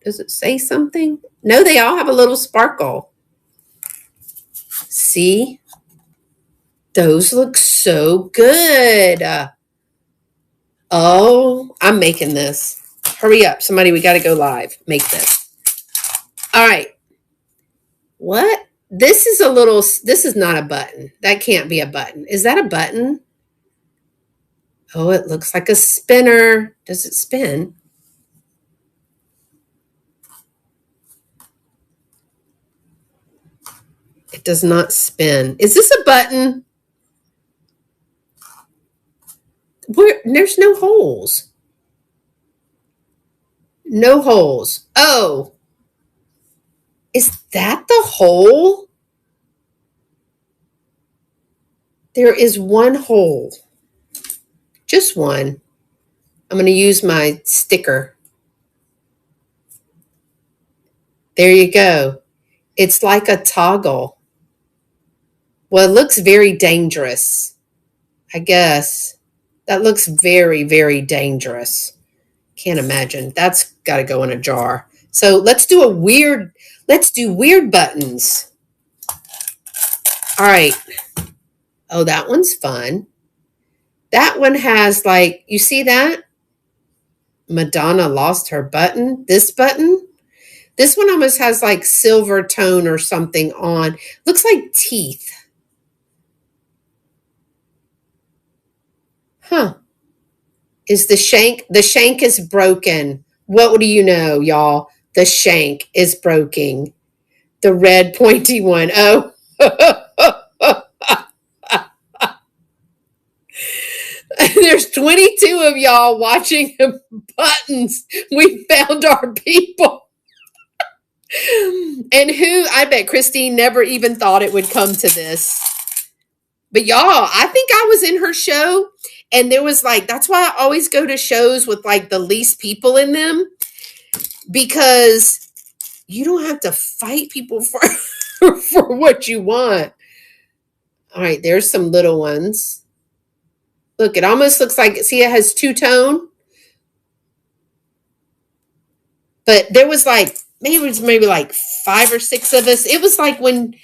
does it say something? No, they all have a little sparkle. See? Those look so good. Oh, I'm making this. Hurry up. Somebody, we got to go live. Make this. All right. What? This is not a button. That can't be a button. Is that a button? Oh, it looks like a spinner. Does it spin? It does not spin. Is this a button? There's no holes. No holes. Oh. Is that the hole? There is one hole. Just one. I'm going to use my sticker. There you go. It's like a toggle. Well, it looks very dangerous, I guess. That looks very, very dangerous. Can't imagine. That's got to go in a jar. So let's do weird buttons. All right. Oh, that one's fun. That one has like, you see that? Madonna lost her button. This button? This one almost has like silver tone or something on. Looks like teeth. Huh. Is the shank is broken. What do you know, y'all? The shank is broken. The red pointy one. Oh. There's 22 of y'all watching buttons. We found our people. And who, I bet Christine never even thought it would come to this. But y'all, I think I was in her show, and there was like, that's why I always go to shows with like the least people in them, because you don't have to fight people for for what you want. All right, there's some little ones. Look, it almost looks like, see, it has two-tone. But there was like, maybe like 5 or 6 of us. It was like when,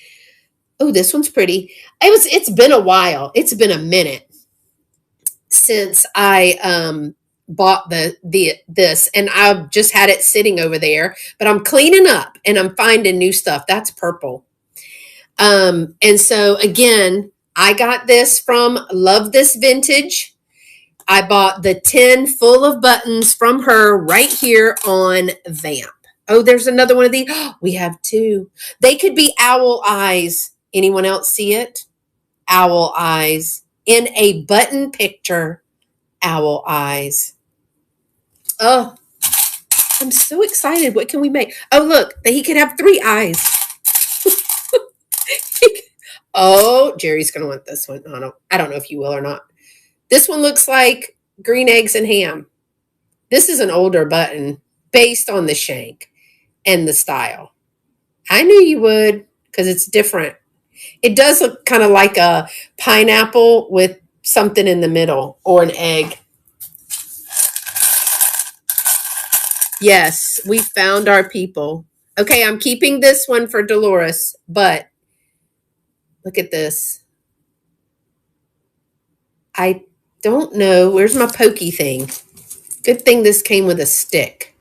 oh, this one's pretty. It's been a while. It's been a minute since I bought this, and I've just had it sitting over there, but I'm cleaning up and I'm finding new stuff. That's purple. And so again, I got this from Love This Vintage. I bought the 10 full of buttons from her right here on Vamp. Oh, there's another one of these. We have 2. They could be owl eyes. Anyone else see it? Owl eyes in a button picture. Owl eyes. Oh, I'm so excited. What can we make? Oh, look, he could have 3 eyes. Oh, Jerry's going to want this one. I don't know if you will or not. This one looks like green eggs and ham. This is an older button based on the shank and the style. I knew you would, because it's different. It does look kind of like a pineapple with something in the middle, or an egg. Yes, we found our people. Okay, I'm keeping this one for Dolores, but look at this. I don't know. Where's my pokey thing? Good thing this came with a stick.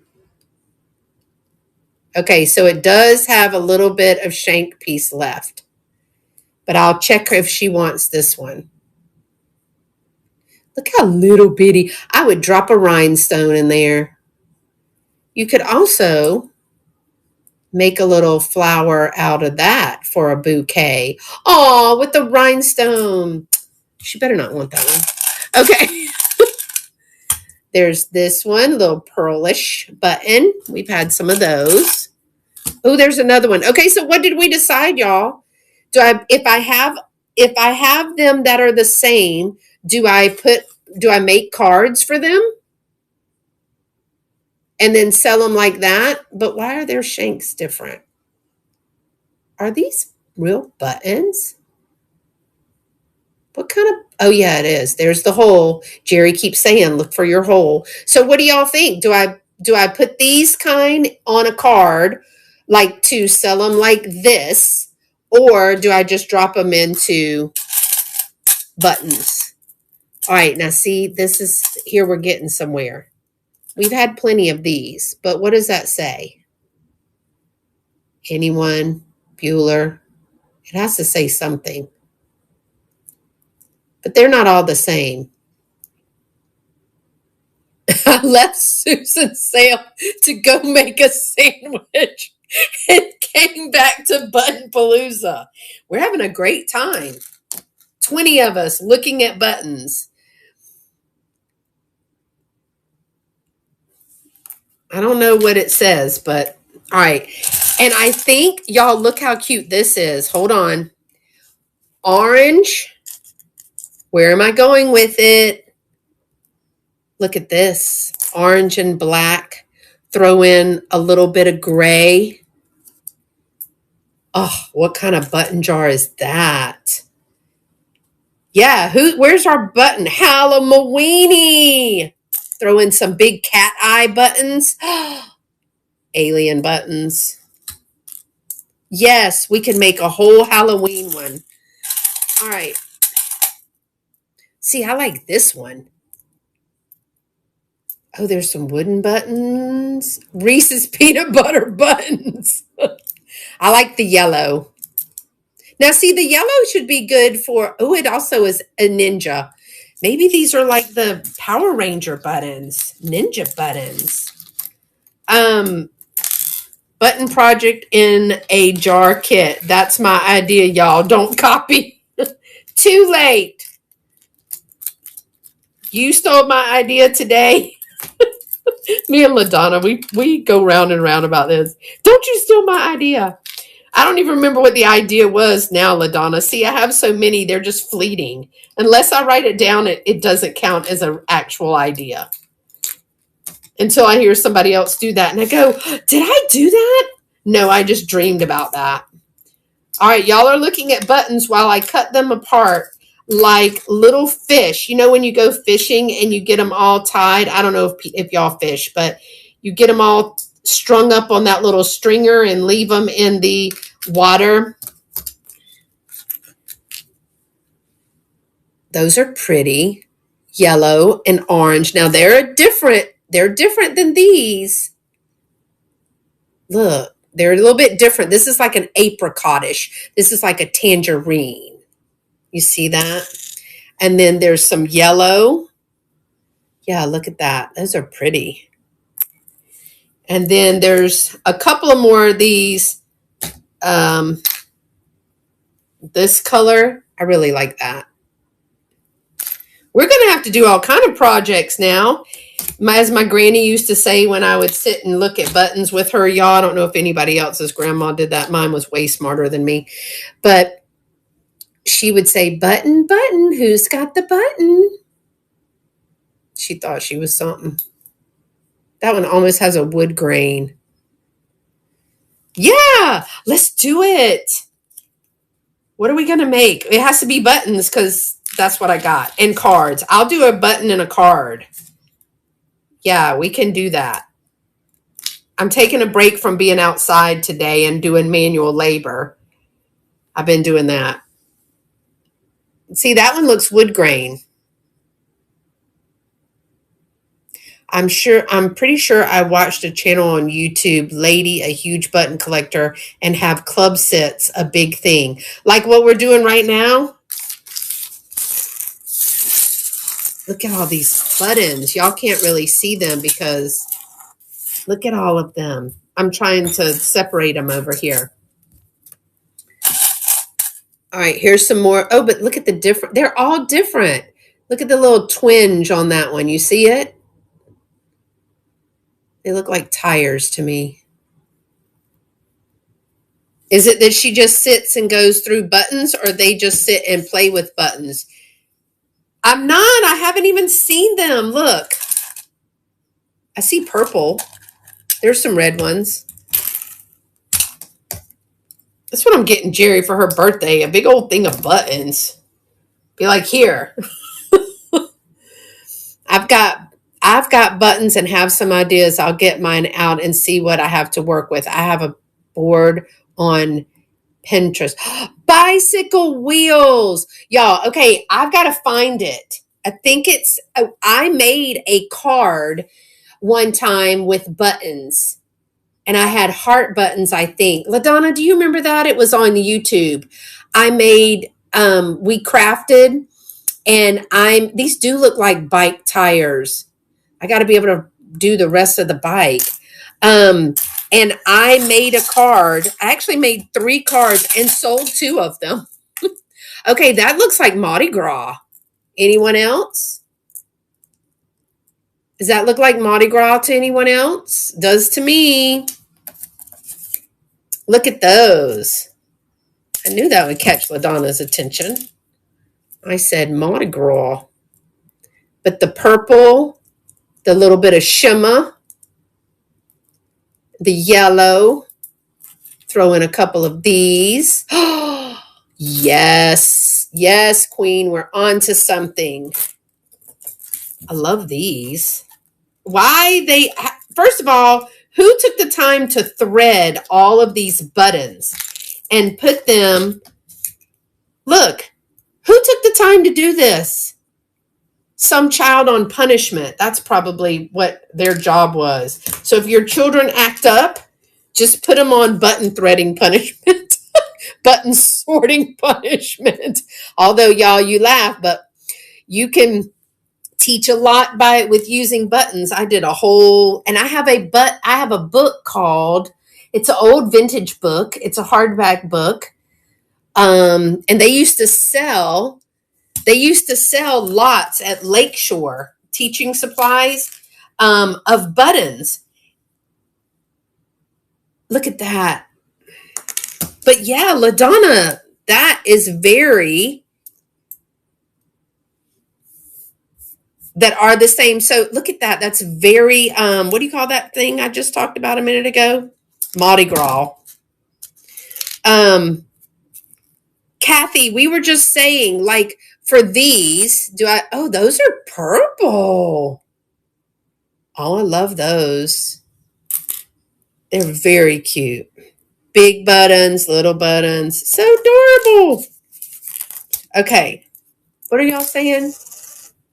Okay, so it does have a little bit of shank piece left, but I'll check if she wants this one. Look how little bitty. I would drop a rhinestone in there. You could also make a little flower out of that for a bouquet. Oh, with the rhinestone. She better not want that one. Okay. There's this one, little pearlish button. We've had some of those. Oh, there's another one. Okay, so what did we decide, y'all? If I have them that are the same, do I make cards for them and then sell them like that? But why are their shanks different? Are these real buttons? What kind of, oh yeah, it is. There's the hole. Jerry keeps saying, look for your hole. So what do y'all think? Do I put these kind on a card, like to sell them like this, or do I just drop them into buttons? All right, now see, this is, here we're getting somewhere. We've had plenty of these, but what does that say? Anyone? Bueller? It has to say something. But they're not all the same. I left Susan's sale to go make a sandwich and came back to Button Palooza. We're having a great time. 20 of us looking at buttons. I don't know what it says, but all right. And I think, y'all, look how cute this is. Hold on. Orange. Where am I going with it? Look at this. Orange and black. Throw in a little bit of gray. Oh, what kind of button jar is that? Yeah, where's our button? Halloweeny. Throw in some big cat eye buttons. Alien buttons. Yes, we can make a whole Halloween one. All right. See, I like this one. Oh, there's some wooden buttons. Reese's peanut butter buttons. I like the yellow. Now, see, the yellow should be good for, oh, it also is a ninja. Maybe these are like the Power Ranger buttons, ninja buttons. Button project in a jar kit. That's my idea, y'all. Don't copy. Too late. You stole my idea today. Me and LaDonna, we go round and round about this. Don't you steal my idea. I don't even remember what the idea was now, LaDonna. See, I have so many, they're just fleeting. Unless I write it down, it doesn't count as an actual idea. Until I hear somebody else do that and I go, did I do that? No, I just dreamed about that. All right, y'all are looking at buttons while I cut them apart like little fish. You know when you go fishing and you get them all tied? I don't know if y'all fish, but you get them all strung up on that little stringer and leave them in the water. Those are pretty. Yellow and orange. Now they're different. They're different than these. Look, they're a little bit different. This is like an apricotish. This is like a tangerine. You see that? And then there's some yellow. Yeah, look at that. Those are pretty. And then there's a couple of more of these. This color, I really like that. We're going to have to do all kind of projects now. As my granny used to say when I would sit and look at buttons with her, y'all, I don't know if anybody else's grandma did that. Mine was way smarter than me. But she would say, button, button, who's got the button? She thought she was something. That one almost has a wood grain. Yeah, let's do it. What are we going to make? It has to be buttons because that's what I got. And cards. I'll do a button and a card. Yeah, we can do that. I'm taking a break from being outside today and doing manual labor. I've been doing that. See, that one looks wood grain. I'm pretty sure I watched a channel on YouTube, Lady, a huge button collector, and have club sets a big thing. Like what we're doing right now. Look at all these buttons. Y'all can't really see them because look at all of them. I'm trying to separate them over here. All right, here's some more. Oh, but look at the different. They're all different. Look at the little twinge on that one. You see it? They look like tires to me. Is it that she just sits and goes through buttons or they just sit and play with buttons? I'm not. I haven't even seen them. Look. I see purple. There's some red ones. That's what I'm getting Jerry for her birthday. A big old thing of buttons. Be like, here. I've got buttons and have some ideas. I'll get mine out and see what I have to work with. I have a board on Pinterest. Bicycle wheels. Y'all, okay, I've got to find it. I made a card one time with buttons. And I had heart buttons, I think. LaDonna, do you remember that? It was on YouTube. I made, we crafted, and these do look like bike tires. I got to be able to do the rest of the bike. And I made a card. I actually made 3 cards and sold 2 of them. Okay, that looks like Mardi Gras. Anyone else? Does that look like Mardi Gras to anyone else? Does to me. Look at those. I knew that would catch LaDonna's attention. I said Mardi Gras. But the purple, the little bit of shimmer, the yellow, throw in a couple of these. Yes, yes, Queen, we're on to something. I love these. First of all, who took the time to thread all of these buttons and put them? Look, who took the time to do this? Some child on punishment. That's probably what their job was. So if your children act up, just put them on button threading punishment, button sorting punishment. Although y'all, you laugh, but you can teach a lot with using buttons. I did a whole, and I have a book called, it's an old vintage book. It's a hardback book. And they used to sell lots at Lakeshore teaching supplies, of buttons. Look at that. But yeah, LaDonna, that is very, that are the same. So look at that. That's very, what do you call that thing I just talked about a minute ago? Mardi Gras. Um, Kathy, we were just saying, like, for these, oh, those are purple. Oh, I love those. They're very cute. Big buttons, little buttons. So adorable. Okay. What are y'all saying?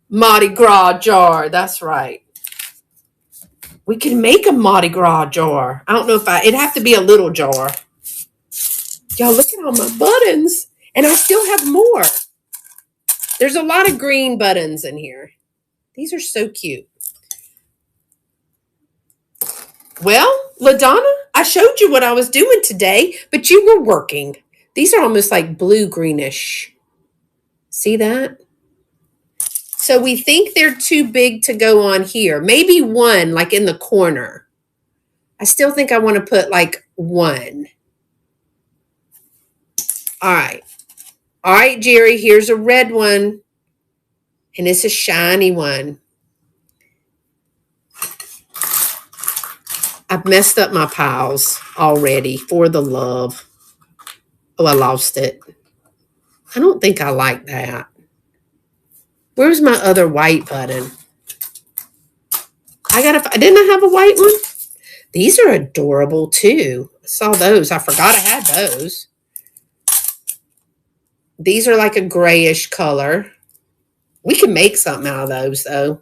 Mardi Gras jar. That's right. We can make a Mardi Gras jar. I don't know if it'd have to be a little jar. Y'all, look at all my buttons. And I still have more. There's a lot of green buttons in here. These are so cute. Well, LaDonna, I showed you what I was doing today, but you were working. These are almost like blue-greenish. See that? So we think they're too big to go on here. Maybe one, like in the corner. I still think I want to put like one. All right. All right, Jerry, here's a red one. And it's a shiny one. I've messed up my piles already, for the love. Oh, I lost it. I don't think I like that. Where's my other white button? Didn't I have a white one? These are adorable too. I saw those. I forgot I had those. These are like a grayish color. We can make something out of those though.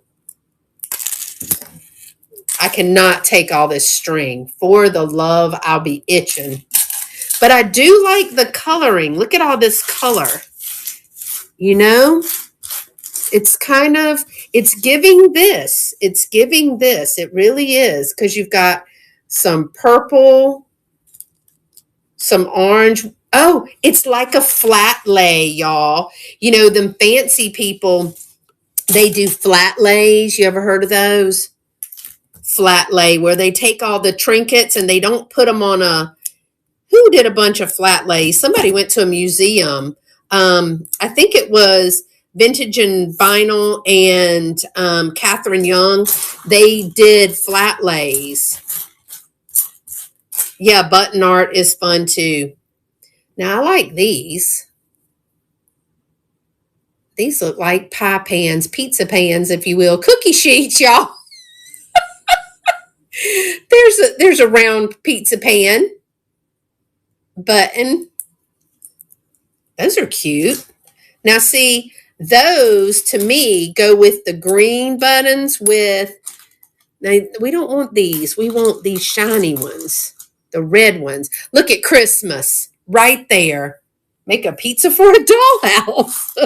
I cannot take all this string. For the love, I'll be itching. But I do like the coloring. Look at all this color. You know? It's kind of, it's giving this. It's giving this. It really is. Because you've got some purple, some orange. Oh, it's like a flat lay, y'all. You know, them fancy people, they do flat lays. You ever heard of those? Flat lay, where they take all the trinkets and they don't put them on a, who did a bunch of flat lays? Somebody went to a museum. I think it was Vintage and Vinyl and Catherine Young. They did flat lays. Yeah, button art is fun too. Now, I like these. These look like pie pans, pizza pans, if you will. Cookie sheets, y'all. There's a round pizza pan button. Those are cute. Now, see, those to me go with the green buttons with, now, we don't want these. We want these shiny ones, the red ones. Look at Christmas right there. Make a pizza for a dollhouse.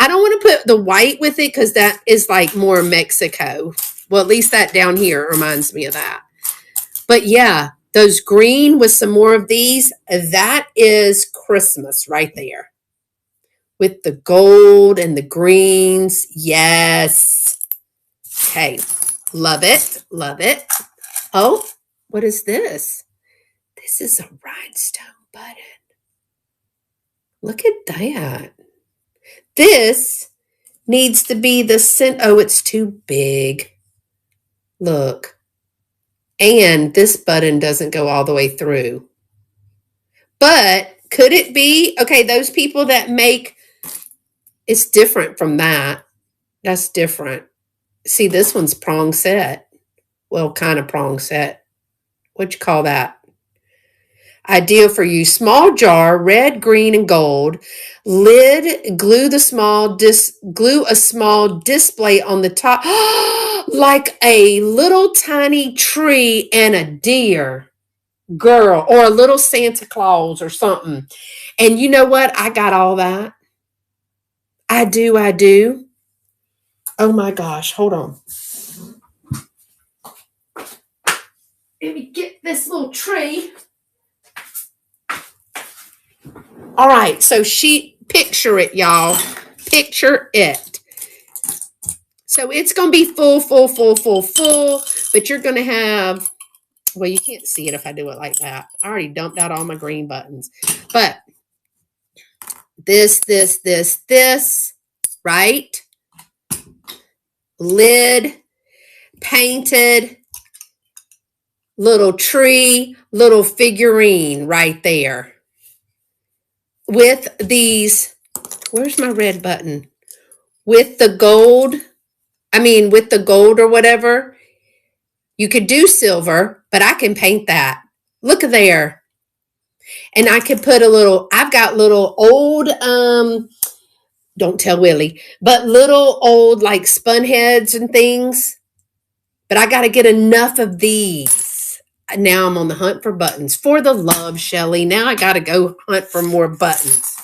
I don't want to put the white with it because that is like more Mexico. Well, at least that down here reminds me of that. But yeah, those green with some more of these, that is Christmas right there. With the gold and the greens. Yes. Okay. Love it. Love it. Oh, what is this? This is a rhinestone button. Look at that. This needs to be the center. Oh, it's too big. Look. And this button doesn't go all the way through. But could it be? Okay, those people that make, it's different from that. That's different. See, this one's prong set. Well, kind of prong set. What'd you call that? Ideal for you. Small jar, red, green, and gold. Lid, glue a small display on the top. Like a little tiny tree and a deer. Girl, or a little Santa Claus or something. And you know what? I got all that. I do. Oh my gosh, hold on. Let me get this little tree. All right, so picture it, y'all. Picture it. So it's going to be full, but you're going to have Well, you can't see it if I do it like that. I already dumped out all my green buttons. But this, right? Lid, painted, little tree, little figurine right there. With these, where's my red button? With the gold, with the gold or whatever. You could do silver, but I can paint that. Look there. And I could put I've got little old, don't tell Willie, but little old like spun heads and things. But I got to get enough of these. Now I'm on the hunt for buttons. For the love, Shelly. Now I got to go hunt for more buttons.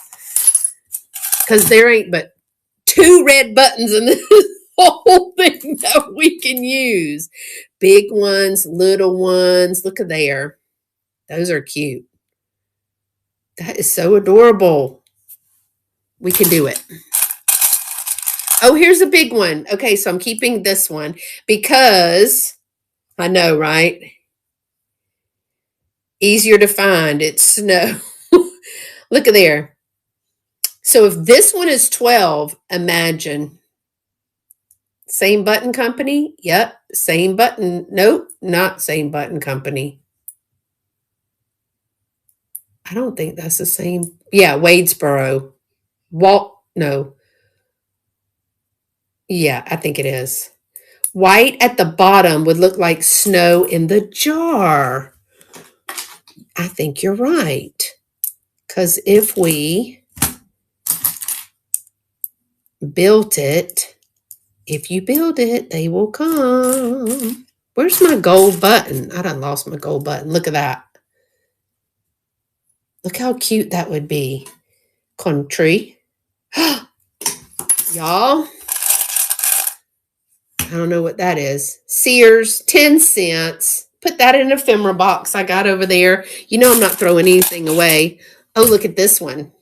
Because there ain't but 2 red buttons in this whole thing that we can use. Big ones, little ones. Look at there. Those are cute. That is so adorable. We can do it. Oh, here's a big one. Okay, so I'm keeping this one because I know, right? Easier to find. It's snow. Look at there. So if this one is 12, imagine. Same button company? Yep. Same button. Nope, not same button company. I don't think that's the same. Yeah, Wadesboro. No. Yeah, I think it is. White at the bottom would look like snow in the jar. I think you're right. Because if we built it, if you build it, they will come. Where's my gold button? I done lost my gold button. Look at that. Look how cute that would be. Country. Y'all. I don't know what that is. Sears, 10 cents. Put that in an ephemera box I got over there. You know I'm not throwing anything away. Oh, look at this one.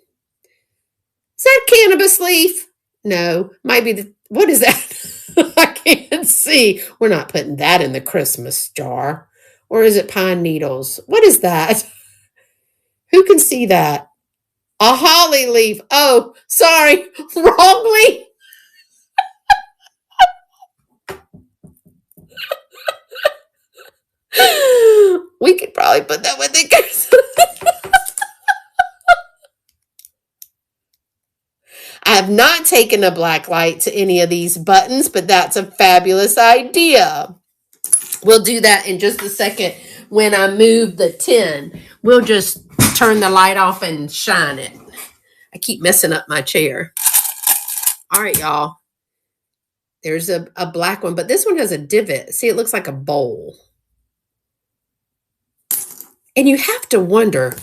Is that cannabis leaf? No. Might be what is that? I can't see. We're not putting that in the Christmas jar. Or is it pine needles? What is that? Who can see that? A holly leaf. Oh, sorry. Wrong leaf. We could probably put that with it. I have not taken a black light to any of these buttons, but that's a fabulous idea. We'll do that in just a second when I move the tin. We'll just turn the light off and shine it. I keep messing up my chair. All right, y'all. There's a black one, but this one has a divot. See, it looks like a bowl. And you have to wonder,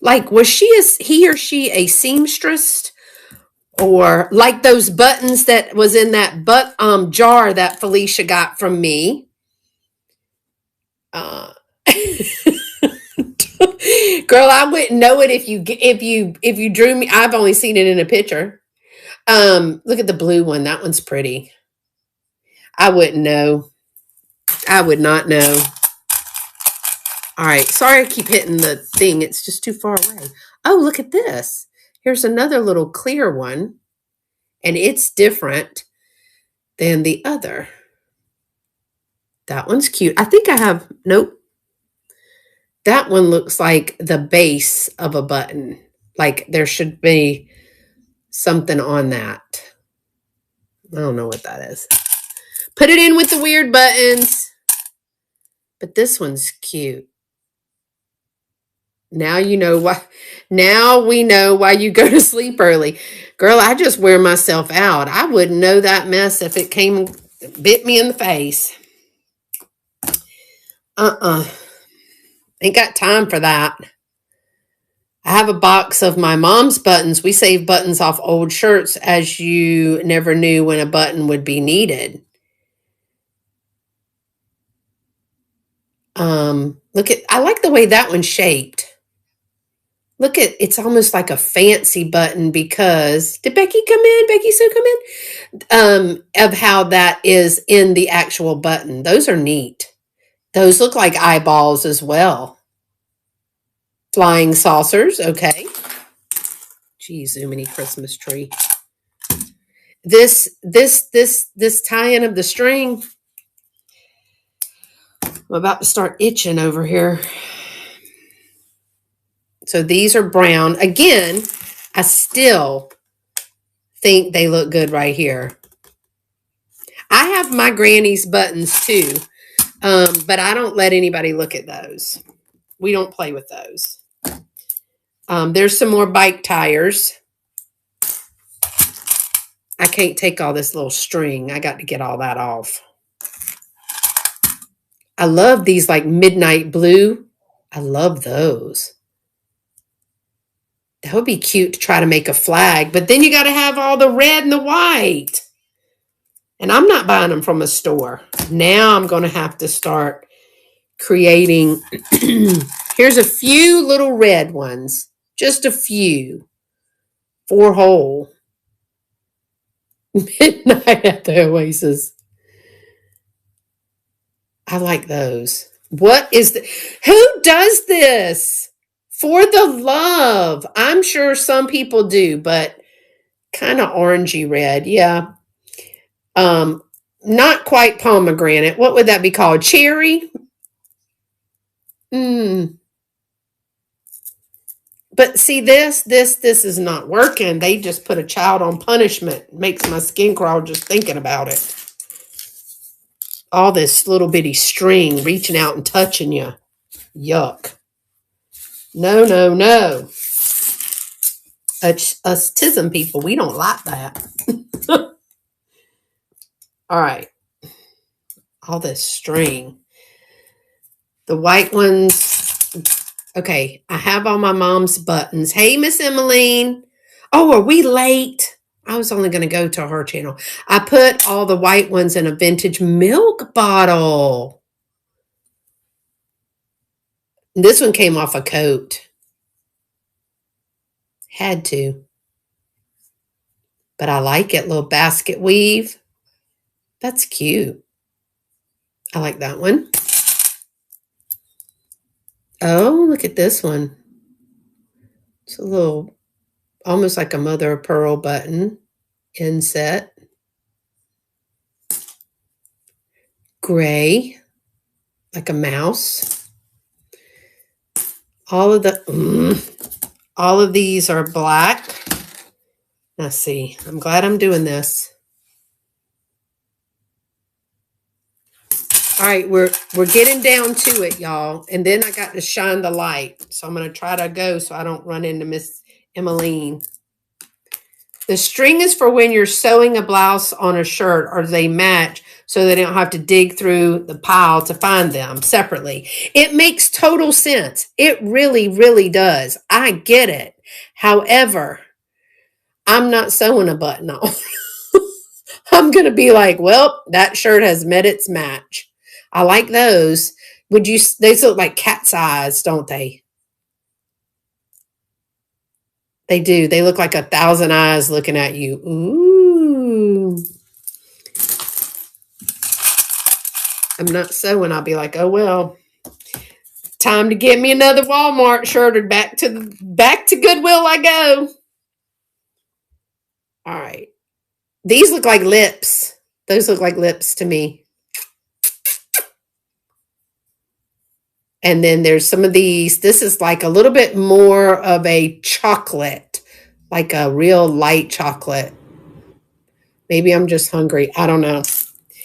like, was he or she a seamstress? Or like those buttons that was in that jar that Felicia got from me. Girl, I wouldn't know it if you drew me. I've only seen it in a picture. Look at the blue one. That one's pretty. I wouldn't know. I would not know. All right. Sorry I keep hitting the thing. It's just too far away. Oh, look at this. Here's another little clear one. And it's different than the other. That one's cute. I think I have, nope. That one looks like the base of a button. Like there should be something on that. I don't know what that is. Put it in with the weird buttons. But this one's cute. Now you know why. Now we know why you go to sleep early. Girl, I just wear myself out. I wouldn't know that mess if it came and bit me in the face. Ain't got time for that. I have a box of my mom's buttons. We save buttons off old shirts as you never knew when a button would be needed. I like the way that one's shaped. Look at, it's almost like a fancy button because, did Becky come in? Becky Sue come in? Of how that is in the actual button. Those are neat. Those look like eyeballs as well. Flying saucers, okay. Geez, Zoomini Christmas tree. This tie-in of the string, I'm about to start itching over here. So these are brown. Again, I still think they look good right here. I have my granny's buttons too, but I don't let anybody look at those. We don't play with those. There's some more bike tires. I can't take all this little string. I got to get all that off. I love these like midnight blue. I love those. That would be cute to try to make a flag, but then you got to have all the red and the white. And I'm not buying them from a store. Now I'm going to have to start creating. Here's a few little red ones. Just a few. 4 hole. Midnight at the Oasis. I like those. What is the... Who does this? For the love. I'm sure some people do, but kind of orangey red. Yeah. Not quite pomegranate. What would that be called? Cherry? But see, this is not working. They just put a child on punishment. It makes my skin crawl just thinking about it. All this little bitty string reaching out and touching you. Yuck. No, no, no. Us tism people, we don't like that. All right. All this string. The white ones. Okay, I have all my mom's buttons. Hey, Miss Emmeline. Oh, are we late? I was only going to go to her channel. I put all the white ones in a vintage milk bottle. This one came off a coat. Had to. But I like it. Little basket weave. That's cute. I like that one. Oh, look at this one. It's a little, almost like a mother of pearl button inset. Gray, like a mouse. All of these are black. Let's see. I'm glad I'm doing this. All right, we're getting down to it, y'all. And then I got to shine the light. So I'm going to try to go so I don't run into Miss Emmeline. The string is for when you're sewing a blouse on a shirt or they match so they don't have to dig through the pile to find them separately. It makes total sense. It really, really does. I get it. However, I'm not sewing a button on. I'm going to be like, well, that shirt has met its match. I like those. They look like cat's eyes, don't they? They do. They look like 1,000 eyes looking at you. Ooh. I'm not sewing. I'll be like, oh, well, time to get me another Walmart shirt or back to Goodwill I go. All right. These look like lips. Those look like lips to me. And then there's some of these. This is like a little bit more of a chocolate, like a real light chocolate. Maybe I'm just hungry. I don't know.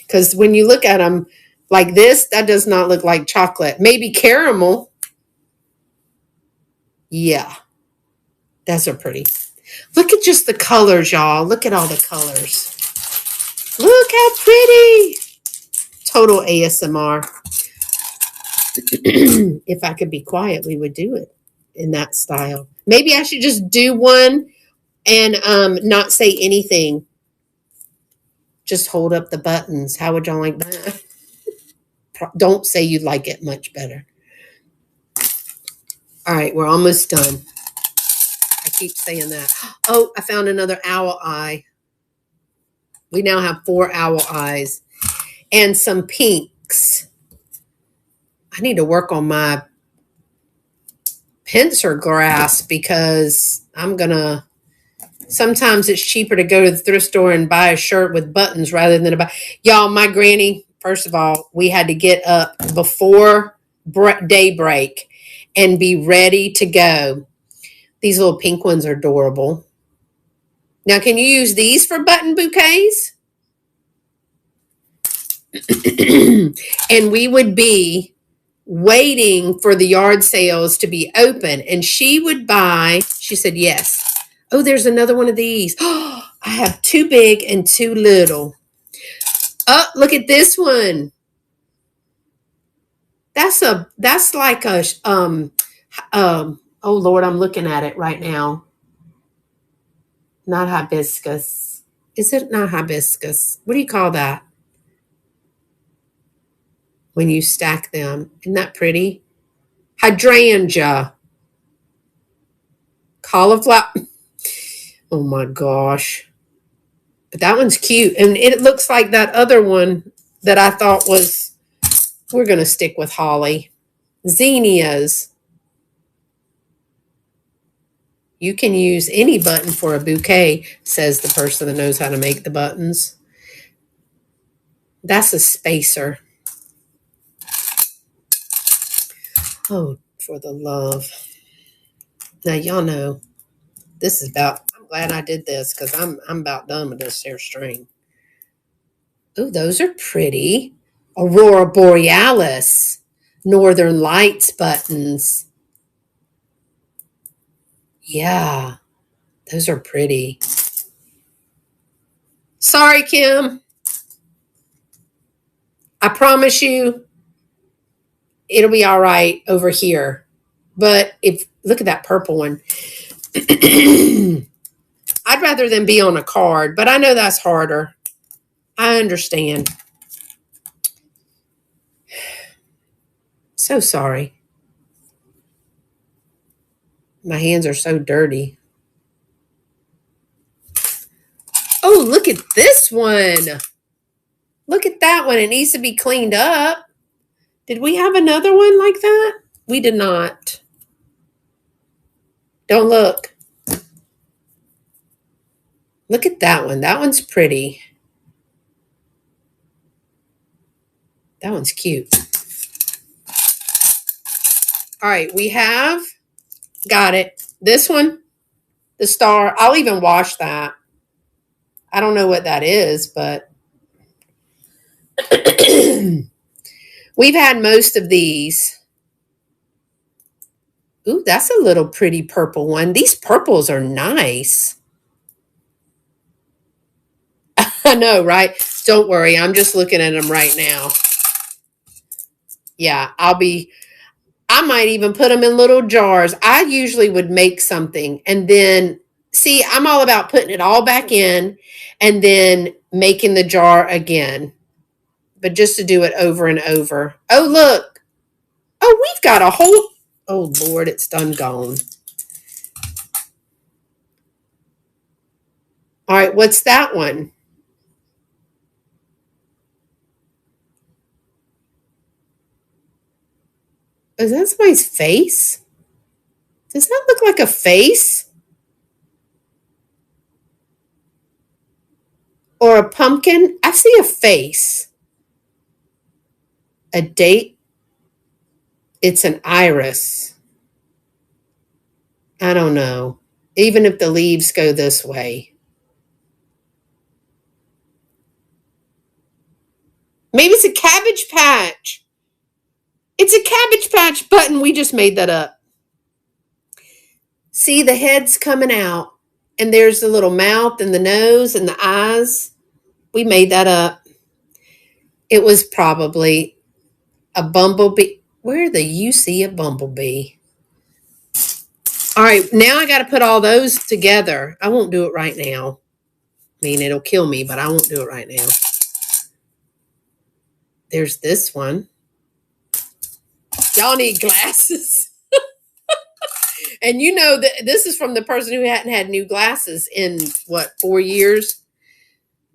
Because when you look at them like this, that does not look like chocolate. Maybe caramel. Yeah. Those are pretty. Look at just the colors, y'all. Look at all the colors. Look how pretty. Total ASMR. If I could be quiet, we would do it in that style. Maybe I should just do one and not say anything. Just hold up the buttons. How would y'all like that? Don't say you'd like it much better. All right, we're almost done. I keep saying that. Oh, I found another owl eye. We now have 4 owl eyes and some pinks. I need to work on my pincer grasp because sometimes it's cheaper to go to the thrift store and buy a shirt with buttons rather than y'all, my granny, first of all, we had to get up before daybreak and be ready to go. These little pink ones are adorable. Now, can you use these for button bouquets? And we would be waiting for the yard sales to be open. And she said, yes. Oh, there's another one of these. Oh, I have too big and too little. Oh, look at this one. That's like a, oh Lord, I'm looking at it right now. Not hibiscus. Is it not hibiscus? What do you call that? When you stack them. Isn't that pretty? Hydrangea. Cauliflower. Oh my gosh. But that one's cute. And it looks like that other one that I thought we're going to stick with holly. Zinnias. You can use any button for a bouquet, says the person that knows how to make the buttons. That's a spacer. Oh, for the love. Now, y'all know this is I'm glad I did this because I'm about done with this hair string. Oh, those are pretty. Aurora Borealis. Northern Lights buttons. Yeah, those are pretty. Sorry, Kim. I promise you it'll be all right over here. But look at that purple one. I'd rather than be on a card, but I know that's harder. I understand. So sorry. My hands are so dirty. Oh, look at this one. Look at that one. It needs to be cleaned up. Did we have another one like that? We did not. Don't look. Look at that one. That one's pretty. That one's cute. All right, we have got it. This one, the star. I'll even wash that. I don't know what that is, but we've had most of these. Ooh, that's a little pretty purple one. These purples are nice. I know, right? Don't worry. I'm just looking at them right now. Yeah, I might even put them in little jars. I usually would make something and then see, I'm all about putting it all back in and then making the jar again. But just to do it over and over. Oh, look. Oh, we've got a whole, oh Lord, it's done gone. All right, what's that one? Is that somebody's face? Does that look like a face? Or a pumpkin? I see a face. A date? It's an iris. I don't know. Even if the leaves go this way. Maybe it's a Cabbage Patch. It's a Cabbage Patch button. We just made that up. See, the head's coming out. And there's the little mouth and the nose and the eyes. We made that up. It was probably a bumblebee. Where do you see a bumblebee? All right, now I got to put all those together. I won't do it right now. I mean, it'll kill me, but I won't do it right now. There's this one. Y'all need glasses. And you know that this is from the person who hadn't had new glasses in, 4 years?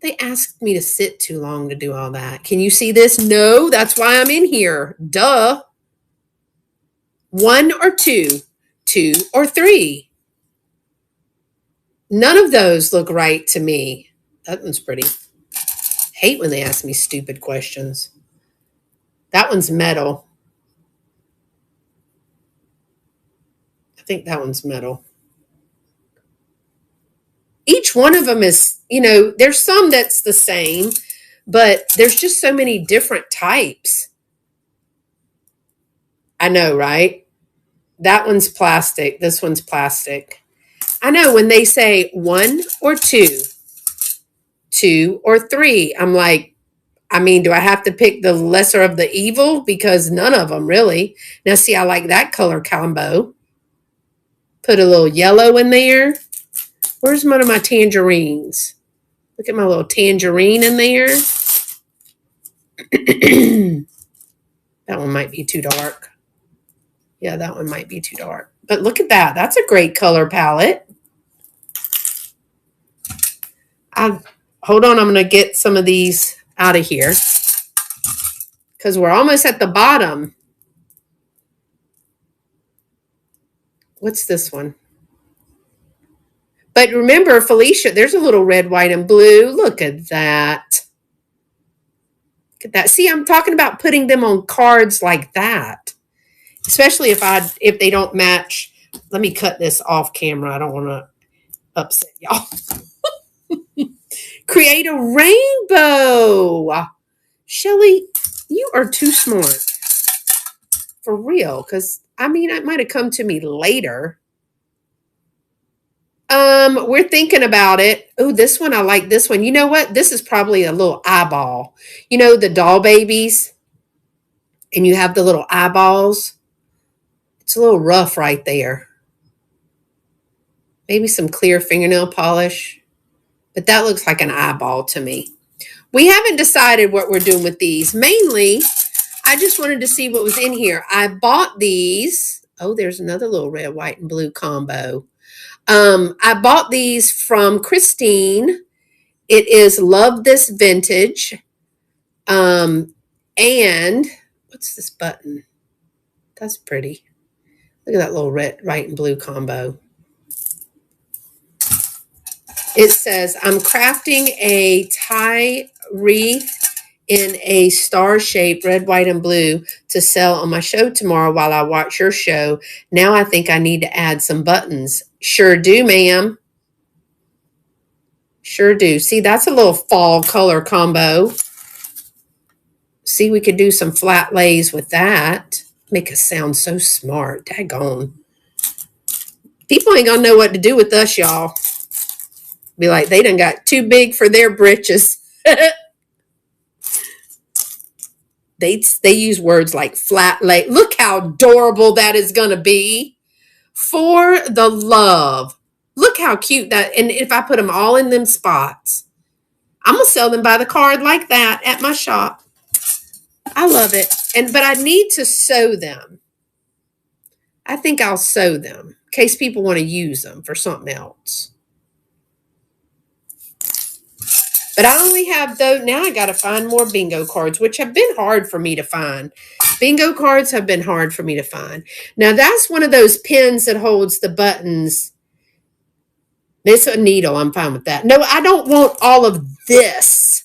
They asked me to sit too long to do all that. Can you see this? No, that's why I'm in here. Duh. 1 or 2, 2 or 3. None of those look right to me. That one's pretty. Hate when they ask me stupid questions. That one's metal. I think that one's metal. Each one of them is, there's some that's the same, but there's just so many different types. I know, right? That one's plastic. This one's plastic. I know when they say 1 or 2, 2 or 3, I'm like, do I have to pick the lesser of the evil? Because none of them really. Now, see, I like that color combo. Put a little yellow in there. Where's one of my tangerines? Look at my little tangerine in there. That one might be too dark. Yeah, that one might be too dark. But look at that. That's a great color palette. Hold on. I'm going to get some of these out of here because we're almost at the bottom. What's this one? But remember, Felicia, there's a little red, white, and blue. Look at that. Look at that. See, I'm talking about putting them on cards like that. Especially if they don't match. Let me cut this off camera. I don't want to upset y'all. Create a rainbow. Shelly, you are too smart. For real. Because, it might have come to me later. We're thinking about it. Oh, this one, I like this one. You know what? This is probably a little eyeball. The doll babies? And you have the little eyeballs. It's a little rough right there. Maybe some clear fingernail polish. But that looks like an eyeball to me. We haven't decided what we're doing with these. Mainly, I just wanted to see what was in here. I bought these. Oh, there's another little red, white, and blue combo. I bought these from Christine. It is Love This Vintage. And what's this button? That's pretty. Look at that little red, white, and blue combo. It says, I'm crafting a tie wreath in a star shape, red, white, and blue, to sell on my show tomorrow while I watch your show. Now I think I need to add some buttons. Sure do, ma'am. Sure do. See, that's a little fall color combo. See, we could do some flat lays with that. Make us sound so smart. Daggone. People ain't gonna know what to do with us, y'all. Be like, they done got too big for their britches. They use words like flat lay. Look how adorable that is going to be. For the love. Look how cute that. And if I put them all in them spots, I'm going to sell them by the card like that at my shop. I love it. But I need to sew them. I think I'll sew them in case people want to use them for something else. But I only have those. Now I got to find more bingo cards, which have been hard for me to find. Bingo cards have been hard for me to find. Now that's one of those pins that holds the buttons. It's a needle. I'm fine with that. No, I don't want all of this.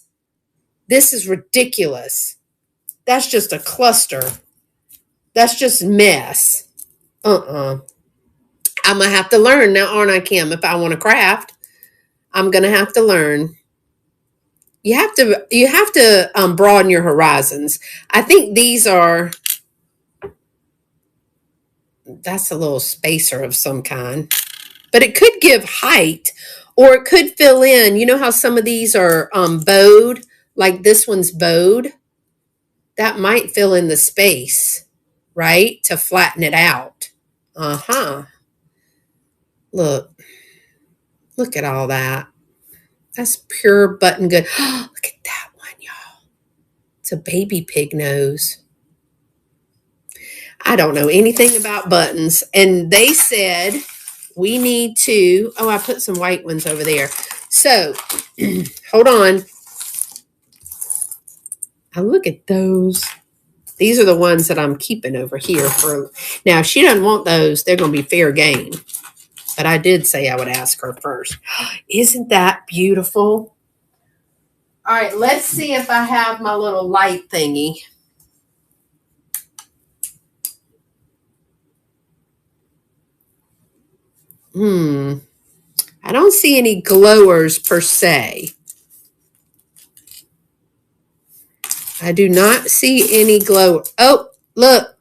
This is ridiculous. That's just a cluster. That's just mess. I'm going to have to learn now, aren't I, Kim? If I want to craft, I'm going to have to learn. You have to broaden your horizons. I think these are, that's a little spacer of some kind, but it could give height or it could fill in. You know how some of these are bowed, like this one's bowed? That might fill in the space, right? To flatten it out. Look at all that. That's pure button good. Look at that one, y'all. It's a baby pig nose. I don't know anything about buttons. And they said we need to, I put some white ones over there. So, hold on. Look at those. These are the ones that I'm keeping over here for. Now, if she doesn't want those, they're going to be fair game. But I did say I would ask her first. Isn't that beautiful? All right, let's see if I have my little light thingy. I don't see any glowers per se. I do not see any glow. Oh, look.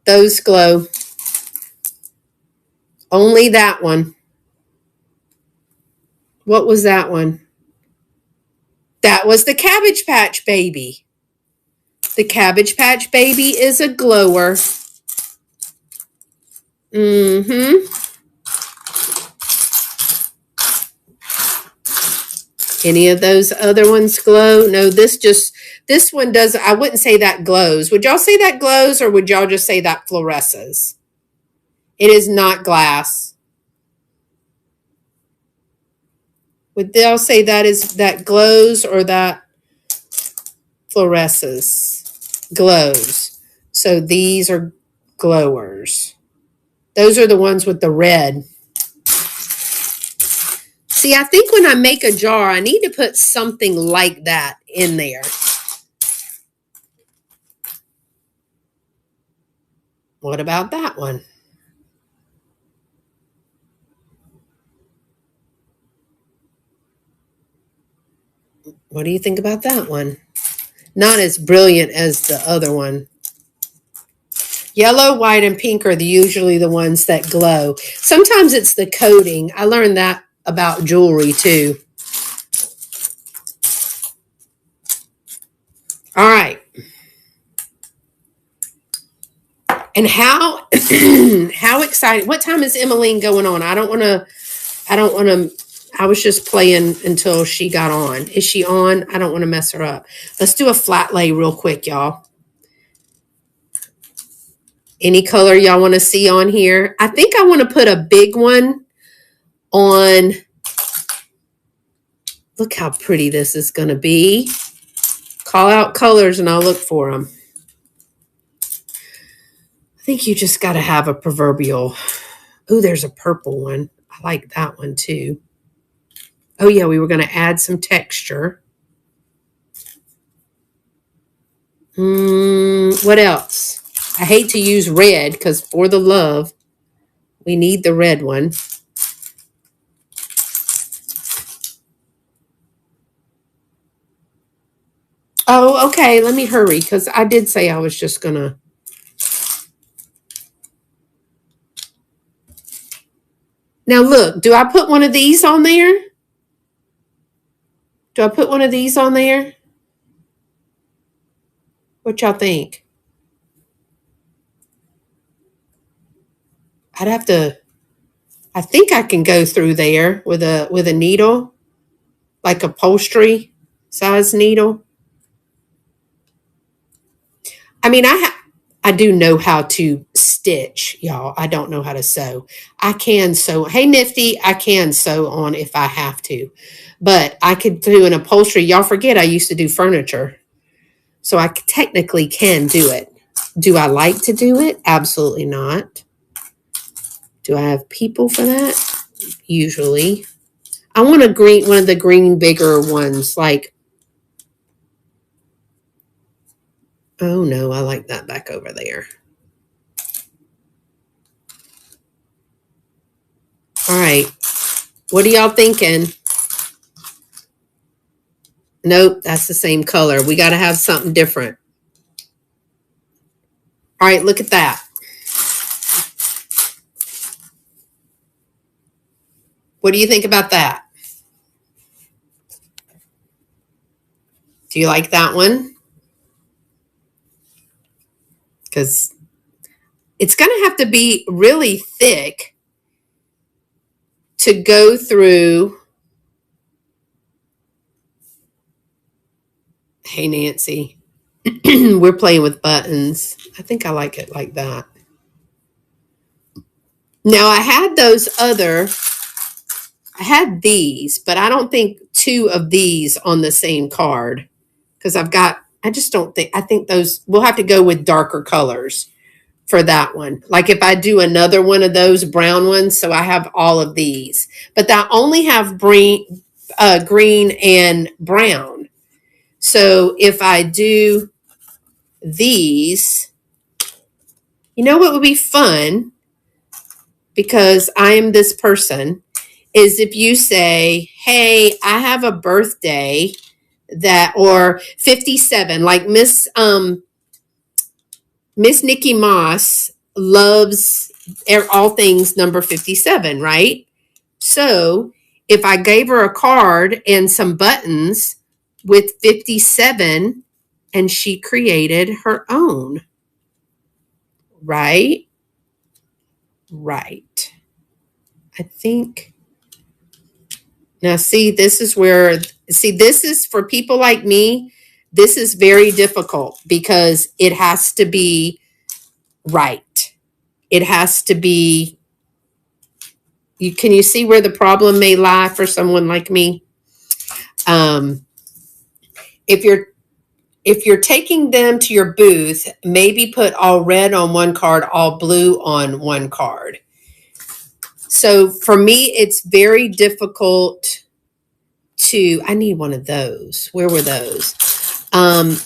Those glow. Only that one. What was that one? That was the Cabbage Patch Baby. The Cabbage Patch Baby is a glower. Any of those other ones glow? No, this one does. I wouldn't say that glows. Would y'all say that glows, or would y'all just say that fluoresces? It is not glass. Would y'all say that glows or that fluoresces? Glows. So these are glowers. Those are the ones with the red. See, I think when I make a jar, I need to put something like that in there. What about that one? What do you think about that one? Not as brilliant as the other one. Yellow, white, and pink are usually the ones that glow. Sometimes it's the coating. I learned that about jewelry too. All right. And how excited. What time is Emmeline going on? I was just playing until she got on. Is she on? I don't want to mess her up. Let's do a flat lay real quick, y'all. Any color y'all want to see on here? I think I want to put a big one on. Look how pretty this is going to be. Call out colors and I'll look for them. I think you just got to have a proverbial. Oh, there's a purple one. I like that one too. Oh yeah, we were going to add some texture. What else? I hate to use red because for the love, we need the red one. Oh, okay. Let me hurry because I did say I was just going to. Now look, do I put one of these on there? Do I put one of these on there? What y'all think? I'd have to. I think I can go through there with a needle, like a upholstery size needle. I mean, I do know how to stitch, y'all. I don't know how to sew. I can sew. Hey, Nifty, I can sew on if I have to. But I could do an upholstery. Y'all forget I used to do furniture. So I technically can do it. Do I like to do it? Absolutely not. Do I have people for that? Usually. I want one of the green bigger ones, like, oh no, I like that back over there. All right. What are y'all thinking? Nope, that's the same color. We got to have something different. All right, look at that. What do you think about that? Do you like that one? Because it's going to have to be really thick to go through. Hey, Nancy. We're playing with buttons. I think I like it like that. Now, I had these, but I don't think two of these on the same card because I just don't think, I think those, we'll have to go with darker colors for that one. Like if I do another one of those brown ones, so I have all of these, but I only have green and brown. So if I do these, you know what would be fun, because I am this person, is if you say, hey, I have a birthday that, or 57, like Miss Nikki Moss loves all things number 57, right? So if I gave her a card and some buttons with 57, and she created her own, right? Right. I think. Now, see, this is for people like me. This is very difficult because it has to be right. It has to be. Can you see where the problem may lie for someone like me? If you're taking them to your booth, maybe put all red on one card, all blue on one card. So for me, it's very difficult to, I need one of those. Where were those?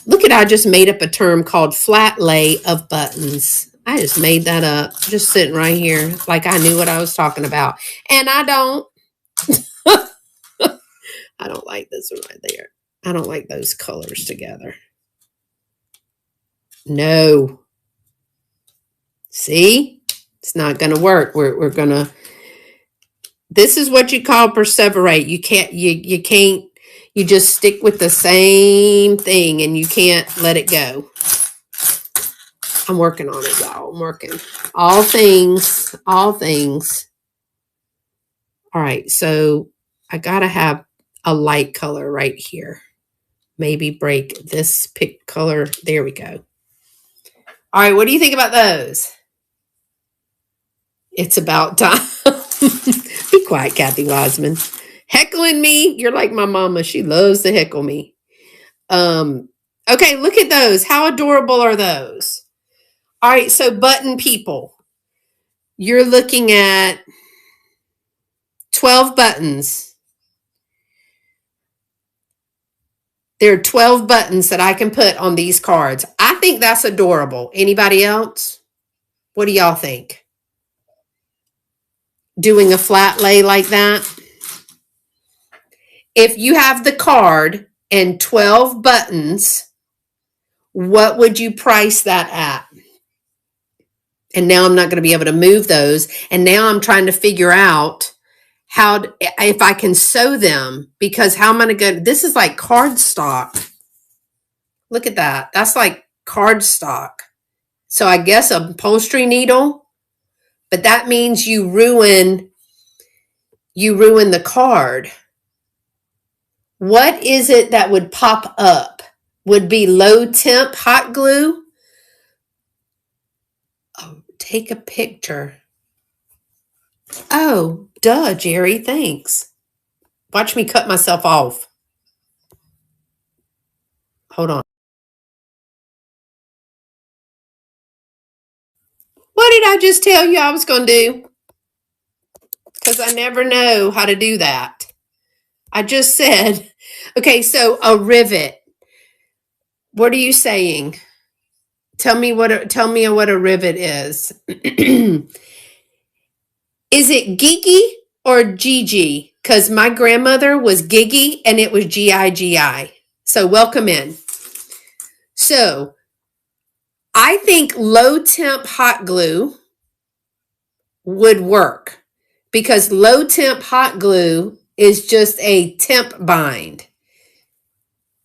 Look at, I just made up a term called flat lay of buttons. I just made that up, just sitting right here, like I knew what I was talking about. And I don't. I don't like this one right there. I don't like those colors together. No. See? It's not going to work. We're going to, this is what you call perseverate. You can't, you just stick with the same thing and you can't let it go. I'm working on it, y'all. I'm working. All things. All right. So I got to have a light color right here. Maybe break this pick color. There we go. All right. What do you think about those? It's about time. Be quiet, Kathy Wiseman. Heckling me? You're like my mama. She loves to heckle me. Okay, look at those. How adorable are those? All right, so button people. You're looking at 12 buttons. There are 12 buttons that I can put on these cards. I think that's adorable. Anybody else? What do y'all think? Doing a flat lay like that? If you have the card and 12 buttons, what would you price that at? And now I'm not going to be able to move those. And now I'm trying to figure out if I can sew them, because how am I going to go? This is like cardstock. Look at that. That's like cardstock. So I guess a upholstery needle, but that means you ruin the card. What is it that would pop up? Would be low temp hot glue? Oh, take a picture. Oh, duh, Jerry, thanks. Watch me cut myself off. Hold on. What did I just tell you I was going to do? Because I never know how to do that. I just said, okay, so a rivet. What are you saying? Tell me what a rivet is. Is it Gigi or Gigi? Because my grandmother was Gigi and it was Gigi. So welcome in. So I think low temp hot glue would work, because low temp hot glue is just a temp bind.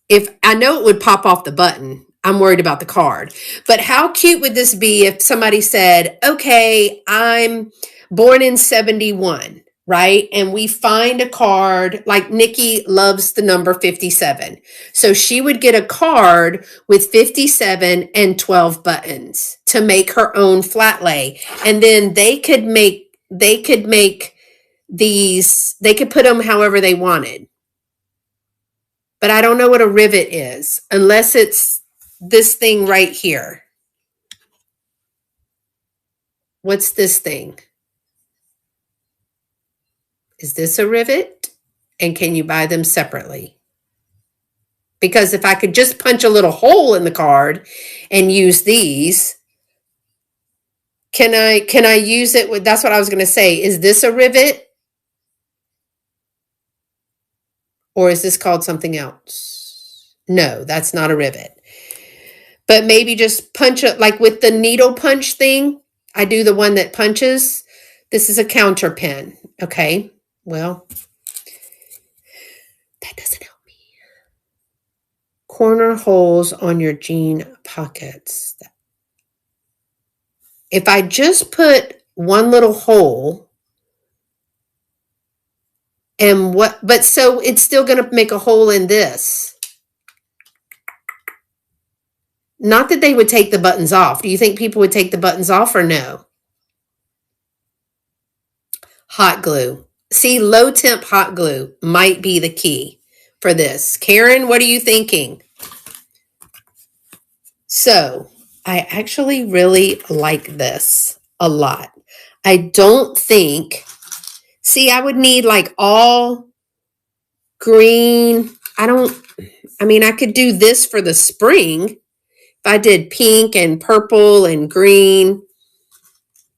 If I know it would pop off the button, I'm worried about the card. But how cute would this be if somebody said, okay, I'm born in 71, right? And we find a card, like Nikki loves the number 57. So she would get a card with 57 and 12 buttons to make her own flat lay. And then they could make these, they could put them however they wanted. but I don't know what a rivet is unless it's this thing right here. What's this thing? Is this a rivet? And can you buy them separately? Because if I could just punch a little hole in the card and use these, can I use it with, that's what I was going to say. Is this a rivet? Or is this called something else? No, that's not a rivet. But maybe just punch it, like with the needle punch thing. I do the one that punches. This is a counter pin. Okay. Well, that doesn't help me. Corner holes on your jean pockets. If I just put one little hole and but so it's still going to make a hole in this. Not that they would take the buttons off. Do you think people would take the buttons off or no? Hot glue. See, low temp hot glue might be the key for this. Karen, what are you thinking? So I actually really like this a lot. I don't think, see, I would need like all green. I mean, I could do this for the spring. If I did pink and purple and green,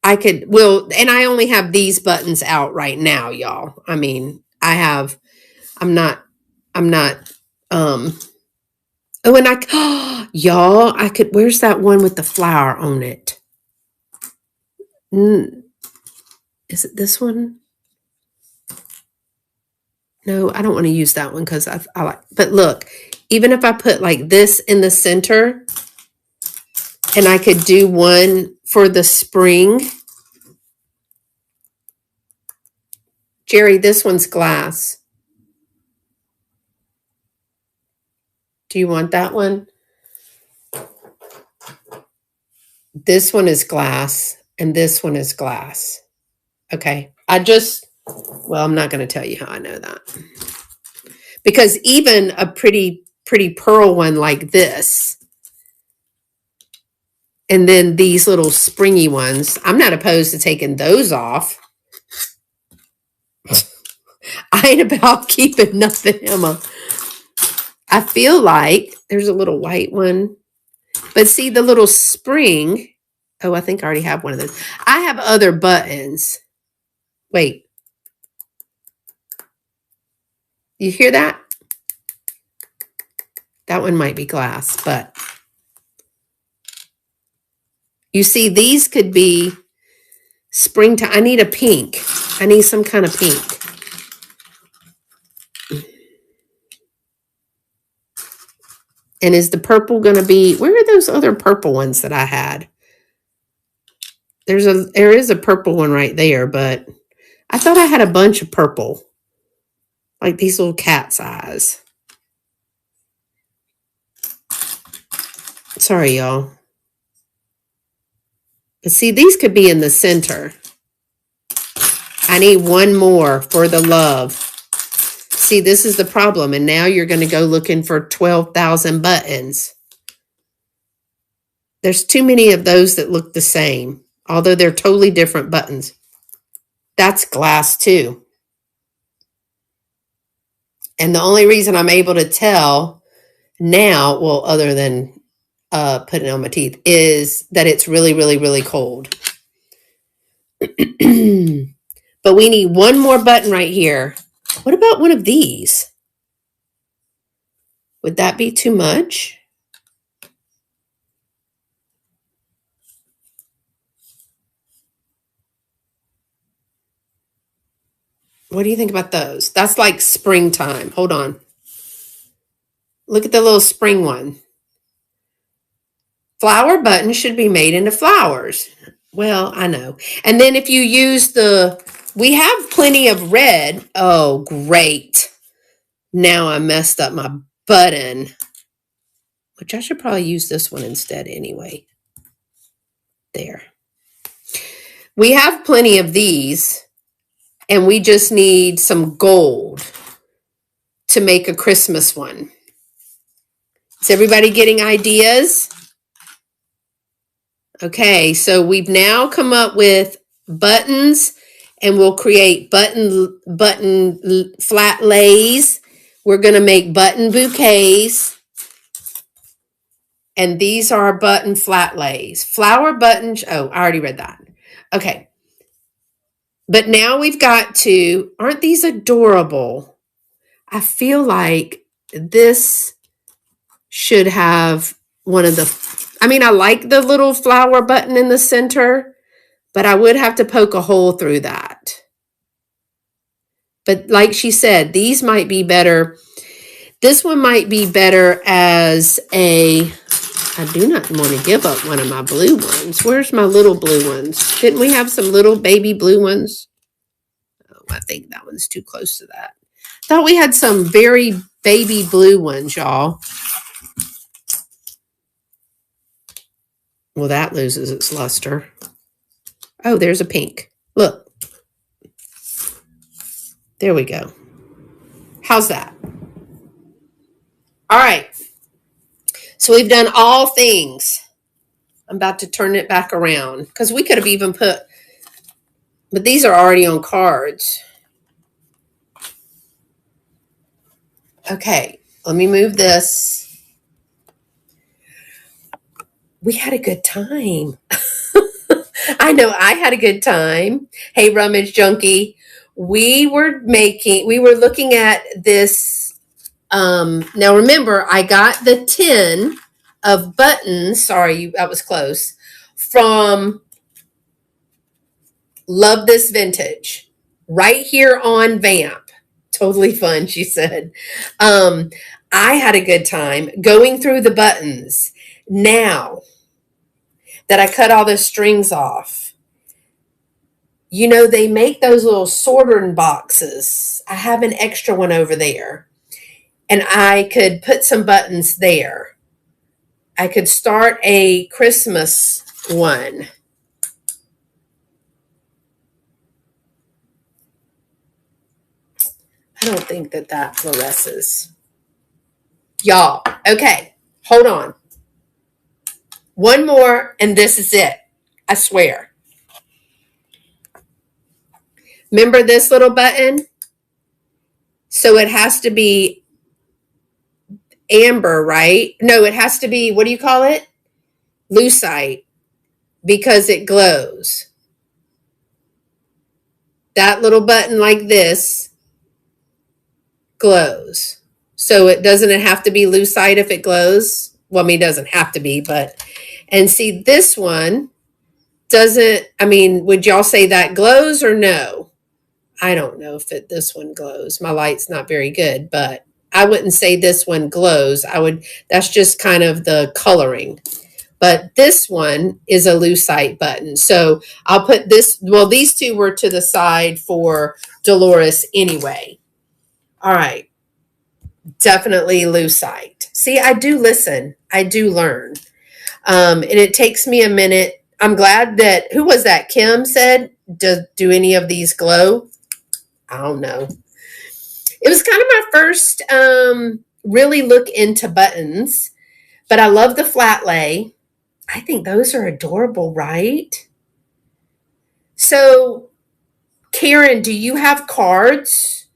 I could, well, and I only have these buttons out right now, y'all. I mean, I'm not, oh, and y'all, I could, where's that one with the flower on it? Is it this one? No, I don't want to use that one because I like, but look, even if I put like this in the center and I could do one for the spring. Jerry, this one's glass. Do you want that one? This one is glass and this one is glass. Okay. Well, I'm not going to tell you how I know that. Because even a pretty pearl one like this, and then these little springy ones, I'm not opposed to taking those off. I ain't about keeping nothing, Emma. I feel like there's a little white one. But see the little spring. Oh, I think I already have one of those. I have other buttons. Wait. You hear that? That one might be glass, but you see, these could be springtime. I need a pink. I need some kind of pink. And is the purple going to be, where are those other purple ones that I had? There is a purple one right there, but I thought I had a bunch of purple. Like these little cat's eyes. Sorry, y'all. But see, these could be in the center. I need one more for the love. See, this is the problem. And now you're going to go looking for 12,000 buttons. There's too many of those that look the same, although they're totally different buttons. That's glass too. And the only reason I'm able to tell now, well, other than putting it on my teeth, is that it's really, really, really cold. But we need one more button right here. What about one of these? Would that be too much? What do you think about those? That's like springtime. Hold on. Look at the little spring one. Flower buttons should be made into flowers. Well, I know. And then if you use we have plenty of red. Oh, great. Now I messed up my button, which I should probably use this one instead anyway. There. We have plenty of these, and we just need some gold to make a Christmas one. Is everybody getting ideas? Okay, so we've now come up with buttons, and we'll create button flat lays. We're going to make button bouquets. And these are button flat lays. Flower buttons. Oh, I already read that. Okay. But now we've got to, aren't these adorable? I feel like this should have one of the, I like the little flower button in the center, but I would have to poke a hole through that. But like she said, these might be better. This one might be better as a, I do not want to give up one of my blue ones. Where's my little blue ones? Didn't we have some little baby blue ones? Oh, I think that one's too close to that. Thought we had some very baby blue ones, y'all. Well, that loses its luster. Oh, there's a pink. Look. There we go. How's that? All right. So we've done all things. I'm about to turn it back around because we could have even put, but these are already on cards. Okay, let me move this. We had a good time. I know I had a good time. Hey, Rummage Junkie. We were looking at this. Now remember, I got the 10 of buttons. Sorry, that was close. From Love This Vintage. Right here on Vamp. Totally fun, she said. I had a good time going through the buttons. Now that I cut all the strings off, they make those little sorting boxes. I have an extra one over there, and I could put some buttons there. I could start a Christmas one. I don't think that fluoresces. Y'all, okay, hold on. One more, and this is it. I swear. Remember this little button? So it has to be amber, right? No, it has to be, what do you call it? Lucite, because it glows. That little button like this glows. So it have to be lucite if it glows? Well, it doesn't have to be, but, and see this one doesn't, would y'all say that glows or no? I don't know if this one glows. My light's not very good, but I wouldn't say this one glows. That's just kind of the coloring. But this one is a lucite button. So I'll put this, these two were to the side for Dolores anyway. All right. Definitely lucite. See, I do listen. I do learn. And it takes me a minute. I'm glad that, who was that? Kim said, do any of these glow? I don't know. It was kind of my first really look into buttons, but I love the flat lay. I think those are adorable, right? So, Karen, do you have cards?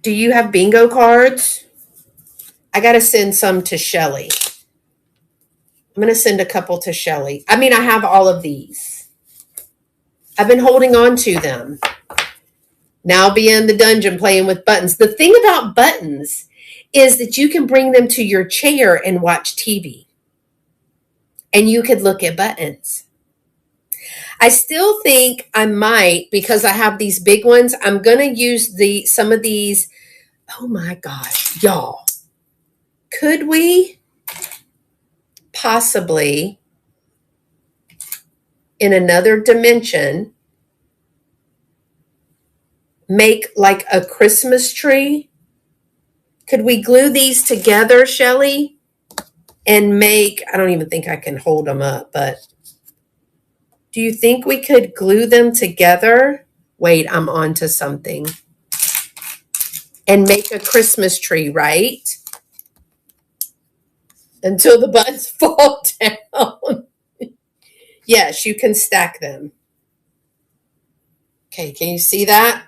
Do you have bingo cards? I got to send some to Shelly. I'm going to send a couple to Shelly. I have all of these. I've been holding on to them. Now I'll be in the dungeon playing with buttons. The thing about buttons is that you can bring them to your chair and watch TV. And you could look at buttons. I still think I might, because I have these big ones, I'm going to use some of these. Oh my gosh, y'all. Could we possibly, in another dimension, make like a Christmas tree? Could we glue these together, Shelly? And make, I don't even think I can hold them up, but do you think we could glue them together Wait, I'm on to something. And make a Christmas tree, right? Until the buttons fall down. Yes, you can stack them. Okay, can you see that?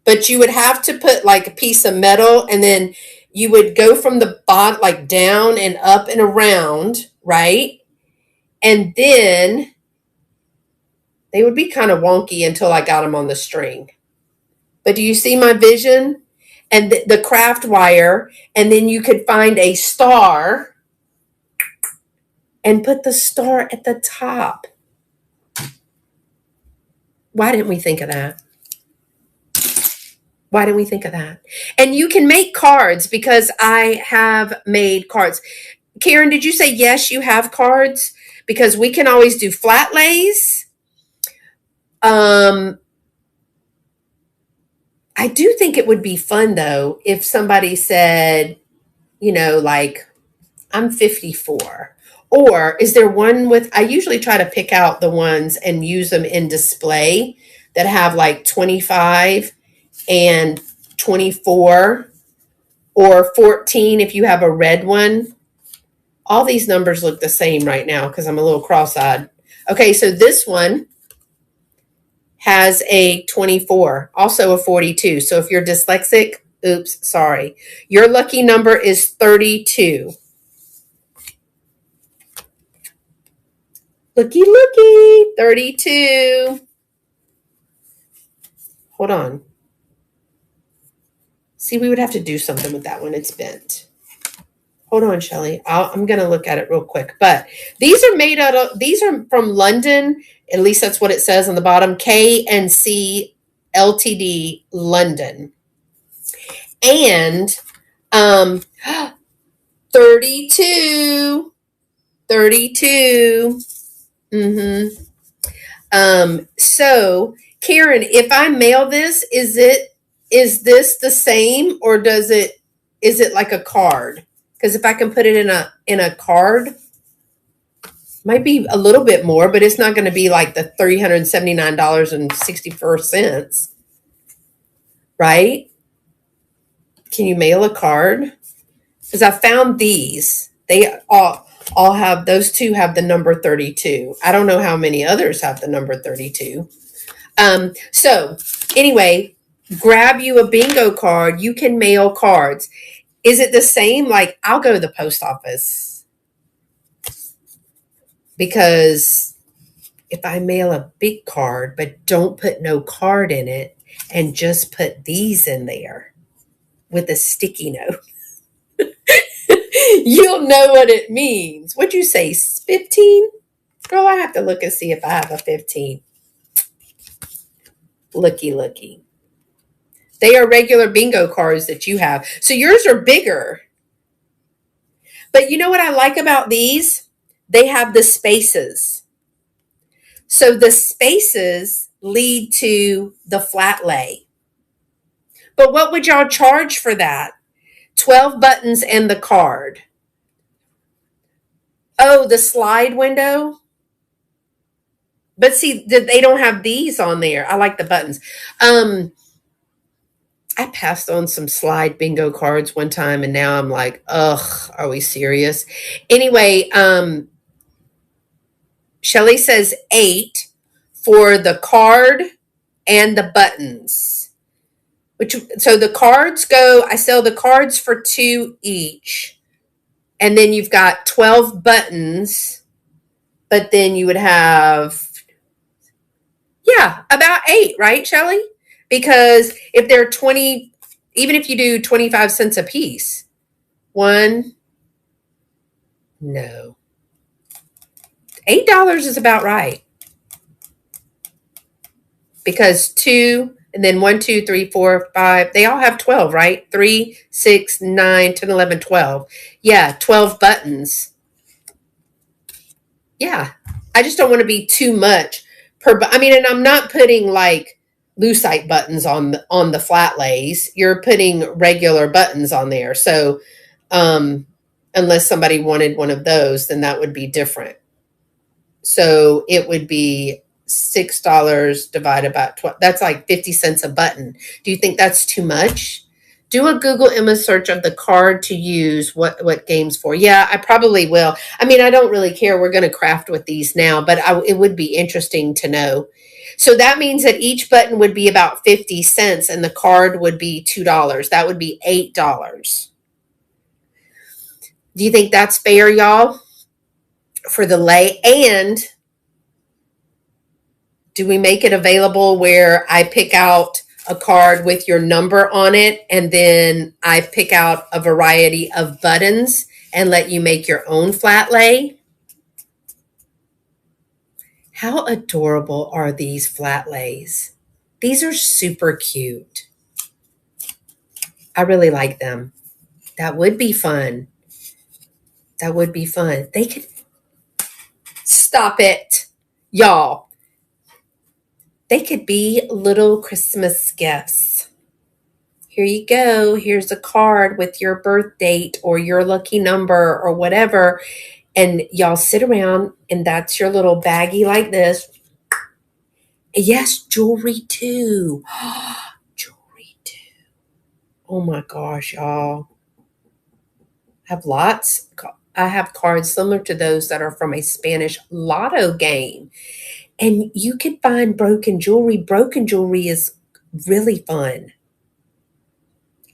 But you would have to put like a piece of metal, and then you would go from the bottom, like down and up and around, right? And then they would be kind of wonky until I got them on the string. But do you see my vision? And the craft wire, and then you could find a star and put the star at the top. Why didn't we think of that? Why didn't we think of that? And you can make cards, because I have made cards. Karen, did you say yes, you have cards? Because we can always do flat lays. I do think it would be fun, though, if somebody said, like, I'm 54. Or is there one with, I usually try to pick out the ones and use them in display that have like 25 and 24 or 14 if you have a red one. All these numbers look the same right now because I'm a little cross-eyed. Okay, so this one has a 24, also a 42. So if you're dyslexic, oops, sorry. Your lucky number is 32. Looky, 32. Hold on. See, we would have to do something with that one. It's bent. Hold on, Shelly. I'm going to look at it real quick. But these are made out of, these are from London. At least that's what it says on the bottom. K&C Ltd, London. And 32. 32. So Karen, if I mail this, is this the same, or is it like a card? Because if I can put it in a card, might be a little bit more, but it's not going to be like the $379.64, right? Can you mail a card? Because I found these. They all have, those two have the number 32. I don't know how many others have the number 32. So anyway, grab you a bingo card. You can mail cards. Is it the same? Like, I'll go to the post office, because if I mail a big card but don't put no card in it and just put these in there with a sticky note, you'll know what it means. What'd you say, 15? Girl, I have to look and see if I have a 15. Looky. They are regular bingo cards that you have. So yours are bigger. But you know what I like about these? They have the spaces. So the spaces lead to the flat lay. But what would y'all charge for that? 12 buttons and the card. Oh, the slide window? But see, they don't have these on there. I like the buttons. I passed on some slide bingo cards one time, and now I'm like, ugh, are we serious? Anyway, Shelly says 8 for the card and the buttons. So the cards I sell the cards for 2 each. And then you've got 12 buttons, but then you would have, about 8, right, Shelly? Because if they're 20, even if you do 25 cents a piece, $8 is about right. Because 2, and then 1, 2, 3, 4, 5, they all have 12, right? 3, 6, 9, 10, 11, 12. Yeah, 12 buttons. Yeah, I just don't want to be too much and I'm not putting like lucite buttons on the flat lays. You're putting regular buttons on there. So unless somebody wanted one of those, then that would be different. So it would be $6 divided by 12. That's like 50 cents a button. Do you think that's too much? Do a Google image search of the card to use what games for. Yeah, I probably will. I mean, I don't really care. We're going to craft with these now, but it would be interesting to know. So that means that each button would be about 50 cents and the card would be $2. That would be $8. Do you think that's fair, y'all? For the lay? And do we make it available where I pick out a card with your number on it and then I pick out a variety of buttons and let you make your own flat lay? How adorable are these flat lays? These are super cute. I really like them. That would be fun. That would be fun. They could stop it, y'all. They could be little Christmas gifts. Here you go. Here's a card with your birth date or your lucky number or whatever. And y'all sit around and that's your little baggie like this. Yes, jewelry too. Jewelry too. Oh my gosh, y'all. I have lots. I have cards similar to those that are from a Spanish lotto game. And you could find broken jewelry. Broken jewelry is really fun.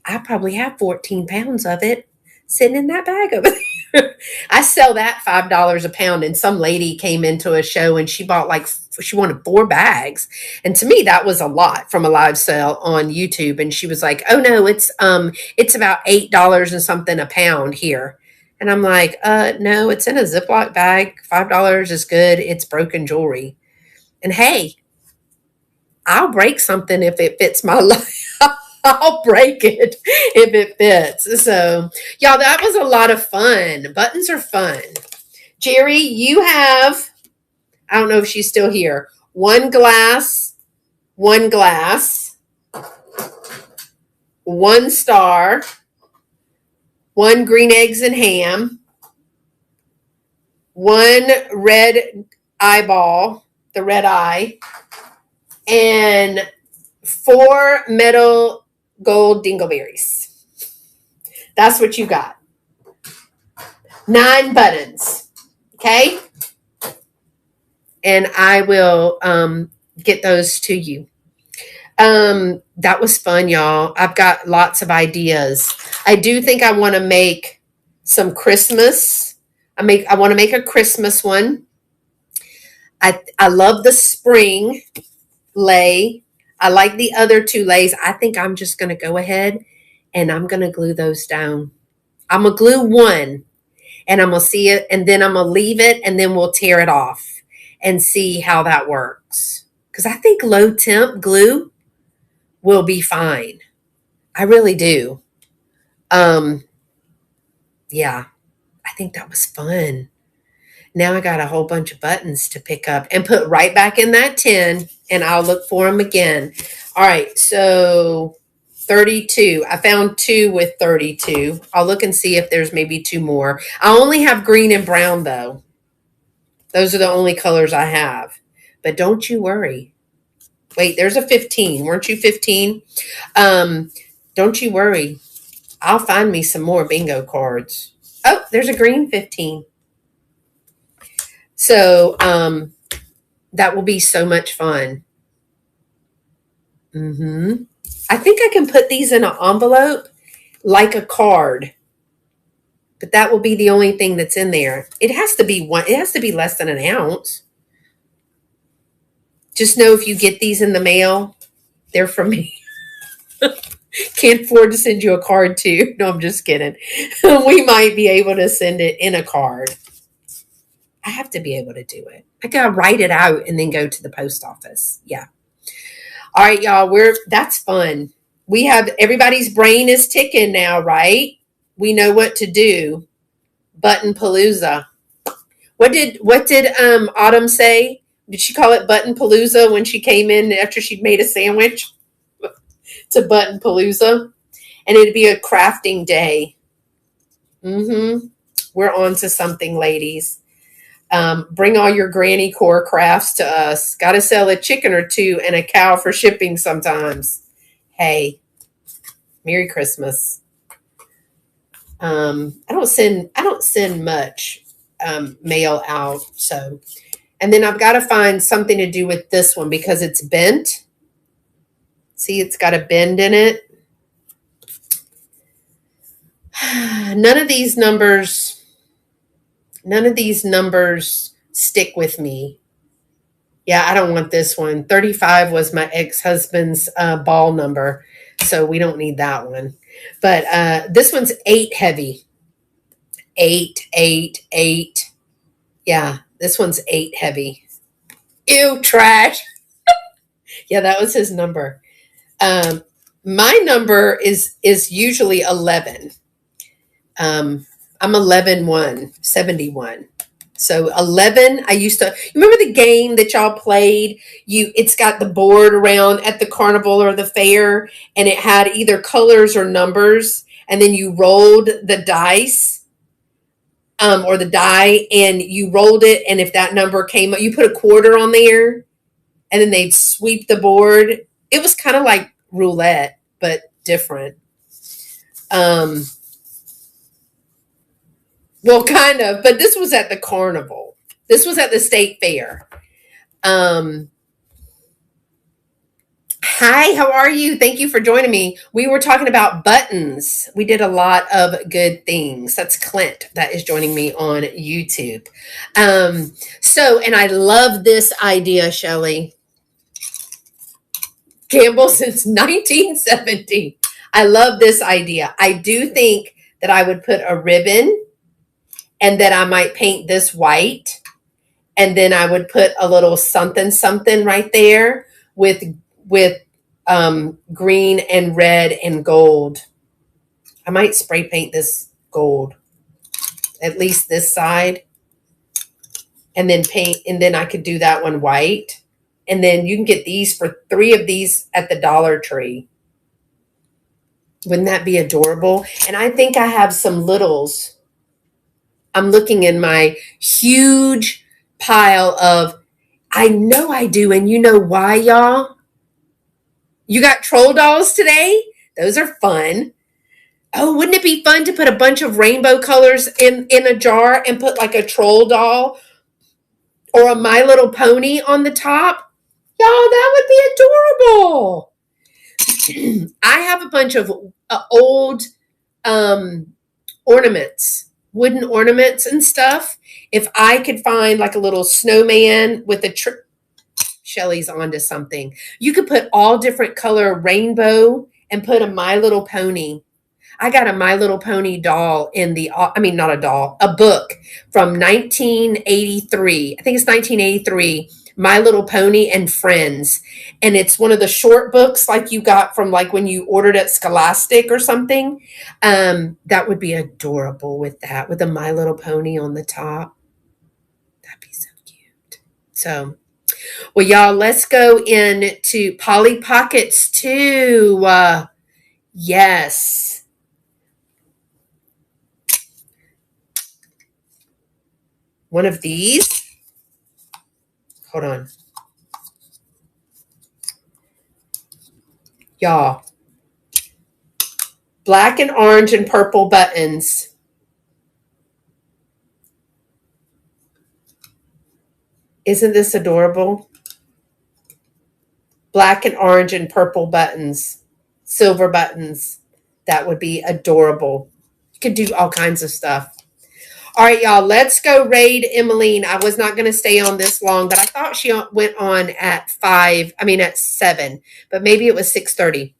I probably have 14 pounds of it sitting in that bag over there. I sell that $5 a pound. And some lady came into a show and she bought she wanted 4 bags. And to me, that was a lot from a live sale on YouTube. And she was like, oh no, it's about $8 and something a pound here. And I'm like, no, it's in a Ziploc bag. $5 is good. It's broken jewelry. And hey, I'll break something if it fits my life. I'll break it if it fits. So, y'all, that was a lot of fun. Buttons are fun. Jerry, you have, I don't know if she's still here, one glass, one star, one green eggs and ham, one red eyeball, the red eye, and 4 metal gold dingleberries. That's what you got. 9 buttons. Okay? And I will get those to you. That was fun, y'all. I've got lots of ideas. I do think I want to make some Christmas. I want to make a Christmas one. I love the spring lay. I like the other 2 lays. I think I'm just going to go ahead and I'm going to glue those down. I'm going to glue one and I'm going to see it and then I'm going to leave it and then we'll tear it off and see how that works. Because I think low temp glue will be fine. I really do. Yeah, I think that was fun. Now I got a whole bunch of buttons to pick up and put right back in that tin and I'll look for them again. All right, so 32. I found 2 with 32. I'll look and see if there's maybe 2 more. I only have green and brown though. Those are the only colors I have. But don't you worry. Wait, there's a 15. Weren't you 15? Don't you worry. I'll find me some more bingo cards. Oh, there's a green 15. So that will be so much fun. I think I can put these in an envelope like a card. But that will be the only thing that's in there. It has to be less than an ounce. Just know if you get these in the mail, they're from me. Can't afford to send you a card too. No, I'm just kidding. We might be able to send it in a card. I have to be able to do it. I gotta write it out and then go to the post office. Yeah. All right, y'all. That's fun. We have everybody's brain is ticking now, right? We know what to do. Button Palooza. What did Autumn say? Did she call it Button Palooza when she came in after she'd made a sandwich? To Button Palooza. And it'd be a crafting day. We're on to something, ladies. Bring all your granny core crafts to us. Got to sell a chicken or two and a cow for shipping sometimes. Hey, Merry Christmas. I don't send much mail out. So, and then I've got to find something to do with this one because it's bent. See, it's got a bend in it. None of these numbers stick with me. Yeah, I don't want this one. 35 was my ex-husband's ball number, so we don't need that one. But this one's 8 heavy. 8, 8, 8. Yeah, this one's 8 heavy. Ew, trash. Yeah, that was his number. My number is usually 11. I'm 11-1, 71. So 11, I used to remember the game that y'all played. It's got the board around at the carnival or the fair, and it had either colors or numbers, and then you rolled the dice, or the die, and you rolled it, and if that number came up, you put a quarter on there, and then they'd sweep the board. It was kind of like roulette, but different. Well, kind of, but this was at the carnival. This was at the state fair. Hi, how are you? Thank you for joining me. We were talking about buttons. We did a lot of good things. That's Clint that is joining me on YouTube. And I love this idea, Shelley. Campbell since 1970. I love this idea. I do think that I would put a ribbon and then I might paint this white. And then I would put a little something, something right there with green and red and gold. I might spray paint this gold, at least this side. And then paint, and then I could do that one white. And then you can get these for 3 of these at the Dollar Tree. Wouldn't that be adorable? And I think I have some littles. I'm looking in my huge pile of, I know I do, and you know why, y'all? You got troll dolls today? Those are fun. Oh, wouldn't it be fun to put a bunch of rainbow colors in a jar and put like a troll doll or a My Little Pony on the top? Y'all, that would be adorable. I have a bunch of old ornaments. Wooden ornaments and stuff. If I could find like a little snowman with a Shelley's onto something. You could put all different color rainbow and put a My Little Pony. I got a My Little Pony doll not a doll, a book from 1983. I think it's 1983. My Little Pony and Friends. And it's one of the short books like you got from like when you ordered at Scholastic or something. That would be adorable with that, with a My Little Pony on the top. That'd be so cute. So, well, y'all, let's go into Polly Pockets 2. Yes. One of these. Hold on. Y'all. Black and orange and purple buttons. Isn't this adorable? Black and orange and purple buttons. Silver buttons. That would be adorable. You could do all kinds of stuff. All right, y'all, let's go raid Emmeline. I was not going to stay on this long, but I thought she went on at 7, but maybe it was 6:30.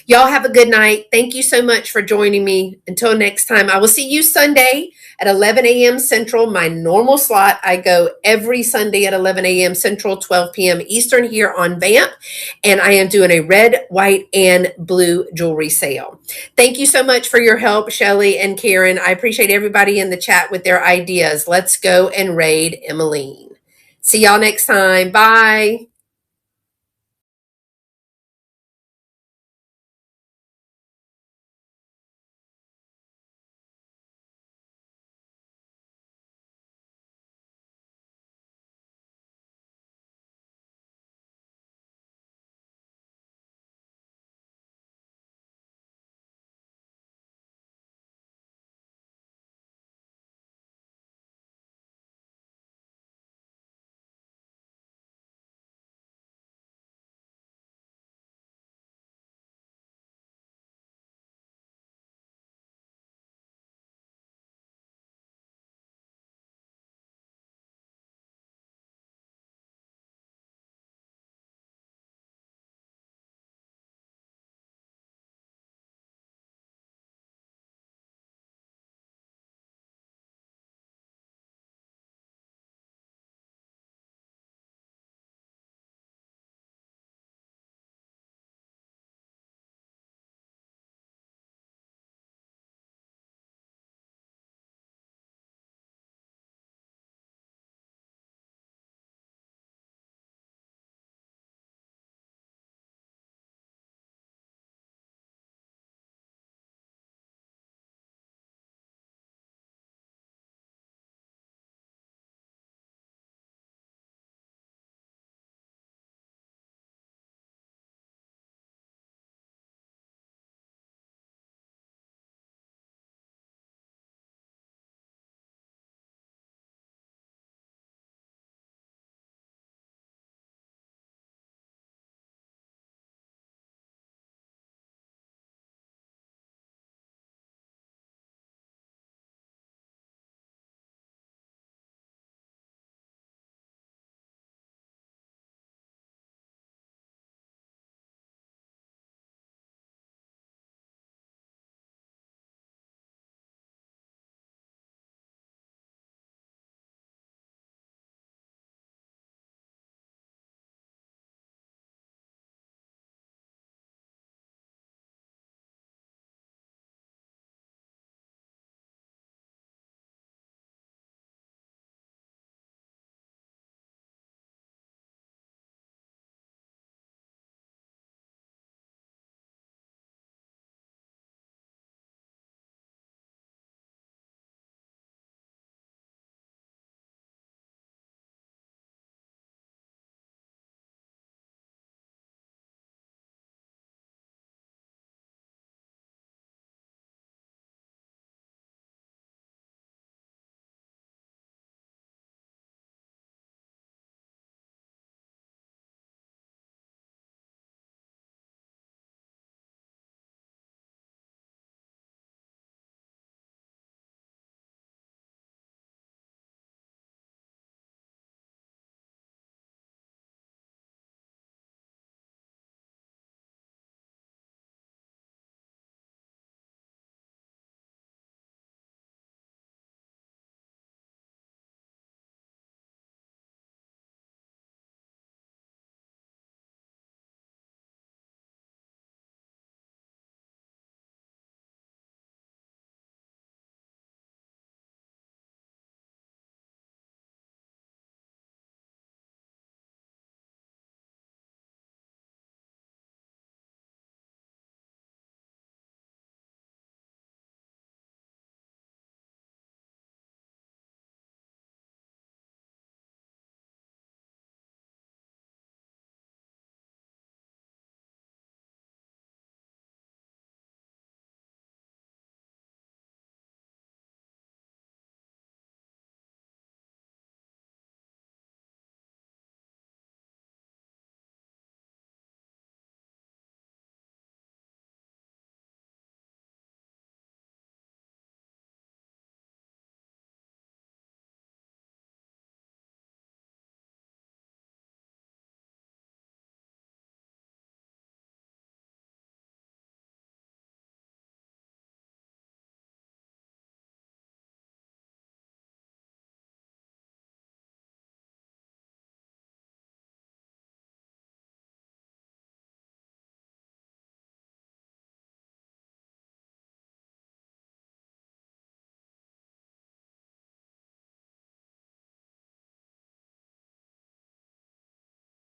Y'all have a good night. Thank you so much for joining me. Until next time, I will see you Sunday at 11 a.m. Central, my normal slot. I go every Sunday at 11 a.m. Central, 12 p.m. Eastern here on Vamp, and I am doing a red, white, and blue jewelry sale. Thank you so much for your help, Shelley and Karen. I appreciate everybody in the chat with their ideas. Let's go and raid Emmeline. See y'all next time. Bye.